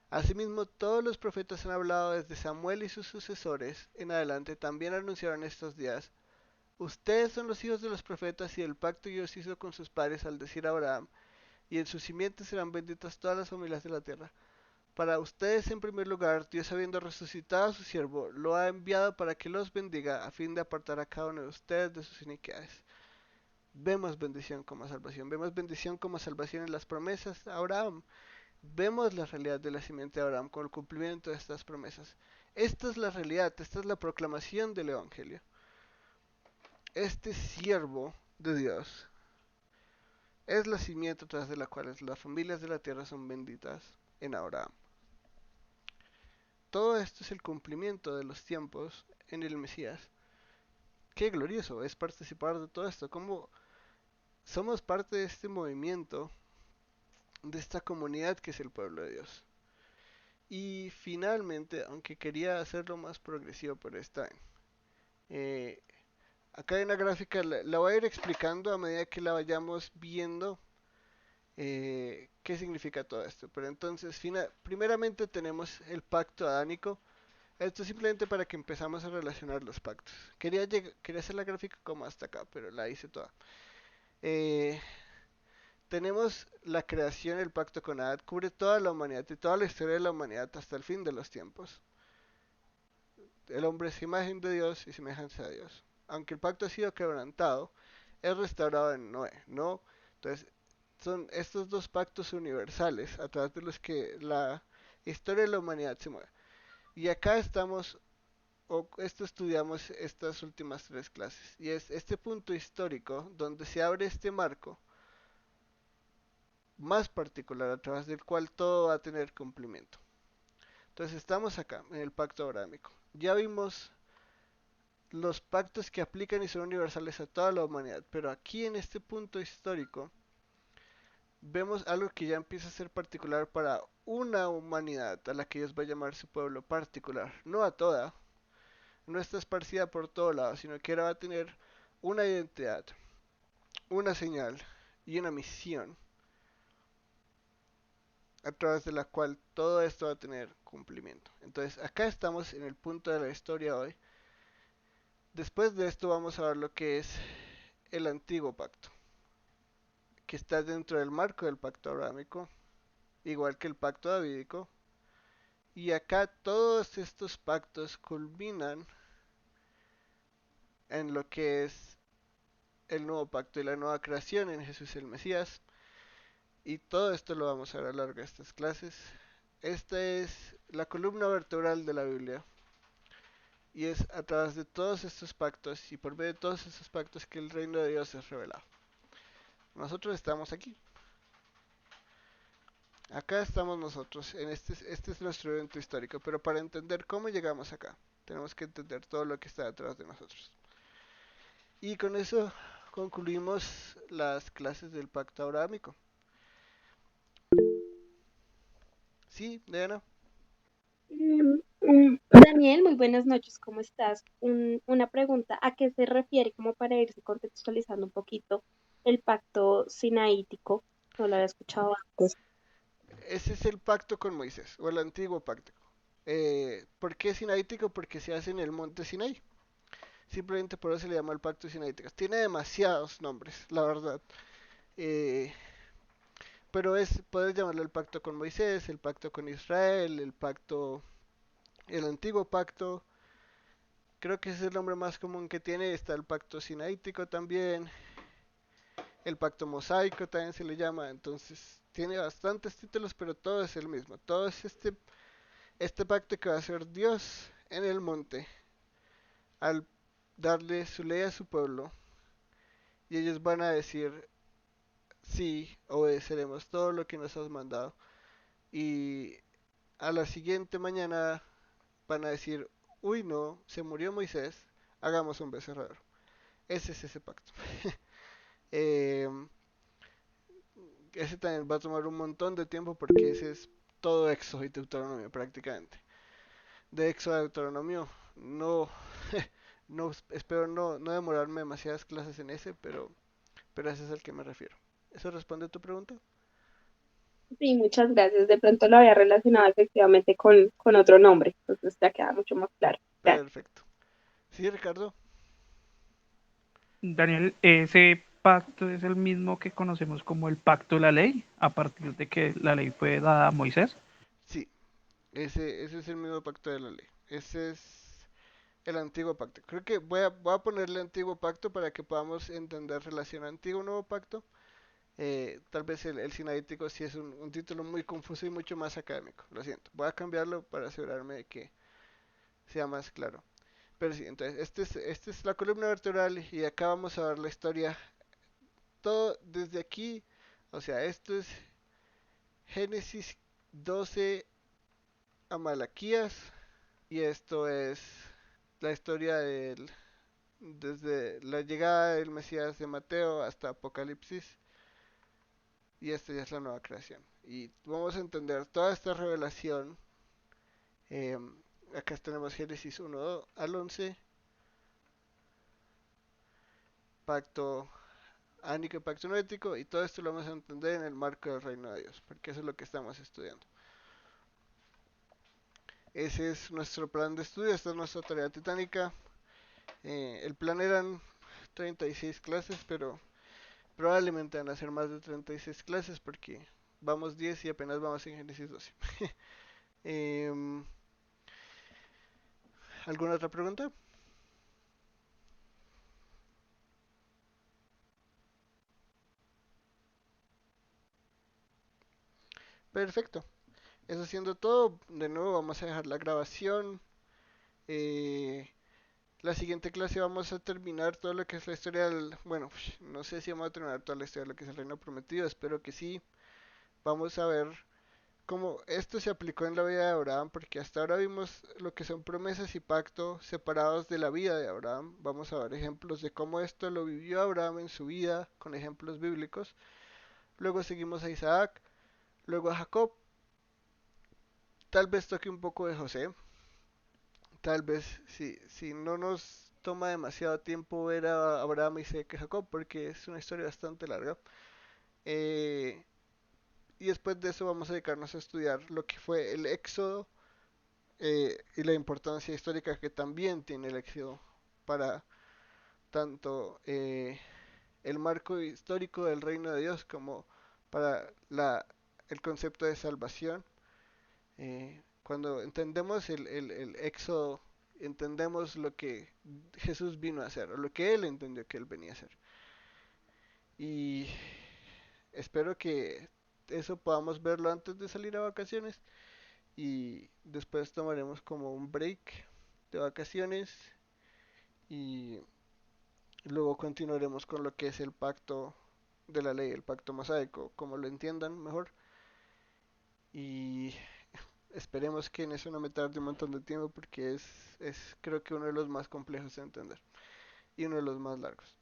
Asimismo, todos los profetas han hablado desde Samuel y sus sucesores en adelante, también anunciaron estos días. Ustedes son los hijos de los profetas y el pacto que Dios hizo con sus padres al decir a Abraham, y en sus simientes serán benditas todas las familias de la tierra. Para ustedes, en primer lugar, Dios, habiendo resucitado a su siervo, lo ha enviado para que los bendiga, a fin de apartar a cada uno de ustedes de sus iniquidades. Vemos bendición como salvación, vemos bendición como salvación en las promesas a Abraham. Vemos la realidad de la simiente de Abraham con el cumplimiento de estas promesas. Esta es la realidad, esta es la proclamación del Evangelio. Este siervo de Dios es la simiente tras de la cual las familias de la tierra son benditas en Abraham. Todo esto es el cumplimiento de los tiempos en el Mesías. Qué glorioso es participar de todo esto, como somos parte de este movimiento, de esta comunidad que es el pueblo de Dios. Y finalmente, aunque quería hacerlo más progresivo, pero está bien. Acá hay una gráfica, la voy a ir explicando a medida que la vayamos viendo qué significa todo esto. Pero entonces, primeramente tenemos el pacto adánico. Esto es simplemente para que empezamos a relacionar los pactos. Quería hacer la gráfica como hasta acá, pero la hice toda. Eh, Tenemos la creación, el pacto con Adán, cubre toda la humanidad y toda la historia de la humanidad hasta el fin de los tiempos. El hombre es imagen de Dios y semejanza de Dios. Aunque el pacto ha sido quebrantado, es restaurado en Noé, ¿no? Entonces, son estos dos pactos universales a través de los que la historia de la humanidad se mueve. Y acá estamos, o esto estudiamos estas últimas tres clases, y es este punto histórico donde se abre este marco más particular a través del cual todo va a tener cumplimiento. Entonces estamos acá, en el pacto abrámico. Ya vimos los pactos que aplican y son universales a toda la humanidad, pero aquí en este punto histórico vemos algo que ya empieza a ser particular para una humanidad a la que Dios va a llamar su pueblo particular, no a toda, no está esparcida por todo lado, sino que ahora va a tener una identidad, una señal y una misión a través de la cual todo esto va a tener cumplimiento. Entonces acá estamos en el punto de la historia hoy. Después de esto vamos a ver lo que es el antiguo pacto, que está dentro del marco del pacto abrámico, igual que el pacto davídico. Y acá todos estos pactos culminan en lo que es el nuevo pacto y la nueva creación en Jesús el Mesías. Y todo esto lo vamos a ver a lo largo de estas clases. Esta es la columna vertebral de la Biblia. Y es a través de todos estos pactos y por medio de todos estos pactos que el reino de Dios es revelado. Nosotros estamos aquí. Acá estamos nosotros, este es nuestro evento histórico, pero para entender cómo llegamos acá, tenemos que entender todo lo que está detrás de nosotros. Y con eso concluimos las clases del pacto abrahámico. Sí, Diana. Daniel, muy buenas noches, ¿cómo estás? Una pregunta, ¿a qué se refiere, como para irse contextualizando un poquito, el pacto sinaítico? No lo había escuchado antes. Ese es el pacto con Moisés, o el antiguo pacto. ¿Por qué sinaítico? Porque se hace en el monte Sinaí. Simplemente por eso se le llama el pacto sinaítico. Tiene demasiados nombres, la verdad. Eh, pero puedes llamarlo el pacto con Moisés, el pacto con Israel, el antiguo pacto. Creo que ese es el nombre más común que tiene. Está el pacto sinaítico también. El pacto mosaico también se le llama. Entonces tiene bastantes títulos, pero todo es el mismo. Todo es este pacto que va a hacer Dios en el monte al darle su ley a su pueblo. Y ellos van a decir, sí, obedeceremos todo lo que nos has mandado. Y a la siguiente mañana van a decir, uy no, se murió Moisés, hagamos un becerro. Ese es ese pacto. Eh, ese también va a tomar un montón de tiempo porque ese es todo Éxodo y Deuteronomio prácticamente. De Éxodo a Deuteronomio no, no espero no demorarme demasiadas clases en ese, pero ese es el que me refiero. ¿Eso responde a tu pregunta? Sí, muchas gracias. De pronto lo había relacionado efectivamente con otro nombre, entonces ya queda mucho más claro. Gracias. Perfecto. Sí, Ricardo. Daniel, ese pacto es el mismo que conocemos como el pacto de la ley, a partir de que la ley fue dada a Moisés. Sí, ese es el mismo pacto de la ley. Ese es el antiguo pacto. Creo que voy a ponerle antiguo pacto para que podamos entender relación antiguo-nuevo pacto. Tal vez el sinaítico sí es un título muy confuso y mucho más académico. Lo siento. Voy a cambiarlo para asegurarme de que sea más claro. Pero sí, entonces, este es la columna vertebral y acá vamos a ver la historia. Todo desde aquí, o sea, esto es Génesis 12 a Malaquías y esto es la historia desde la llegada del Mesías de Mateo hasta Apocalipsis y esta ya es la nueva creación. Y vamos a entender toda esta revelación. eh, Acá tenemos Génesis 1 al 11, pacto ánico y pacto noético, y todo esto lo vamos a entender en el marco del reino de Dios, porque eso es lo que estamos estudiando. Ese es nuestro plan de estudio, esta es nuestra tarea titánica. El plan eran 36 clases, pero probablemente van a ser más de 36 clases porque vamos 10 y apenas vamos en Génesis 12. Em, ¿Alguna otra pregunta? Perfecto. Eso siendo todo, de nuevo vamos a dejar la grabación. Eh, la siguiente clase vamos a terminar todo lo que es la historia del... Bueno, no sé si vamos a terminar toda la historia de lo que es el reino prometido, espero que sí. Vamos a ver cómo esto se aplicó en la vida de Abraham, porque hasta ahora vimos lo que son promesas y pacto separados de la vida de Abraham. Vamos a ver ejemplos de cómo esto lo vivió Abraham en su vida, con ejemplos bíblicos. Luego seguimos a Isaac, luego a Jacob. Tal vez toque un poco de José. Tal vez si no nos toma demasiado tiempo ver a Abraham, Isaac y Jacob, porque es una historia bastante larga. Eh, y después de eso vamos a dedicarnos a estudiar lo que fue el Éxodo y la importancia histórica que también tiene el Éxodo para tanto el marco histórico del reino de Dios como para el concepto de salvación. Cuando entendemos el Éxodo, entendemos lo que Jesús vino a hacer, o lo que Él entendió que Él venía a hacer. Y espero que eso podamos verlo antes de salir a vacaciones y después tomaremos como un break de vacaciones y luego continuaremos con lo que es el pacto de la ley, el pacto mosaico, como lo entiendan mejor. y esperemos que en eso no me tarde un montón de tiempo porque es creo que uno de los más complejos de entender y uno de los más largos.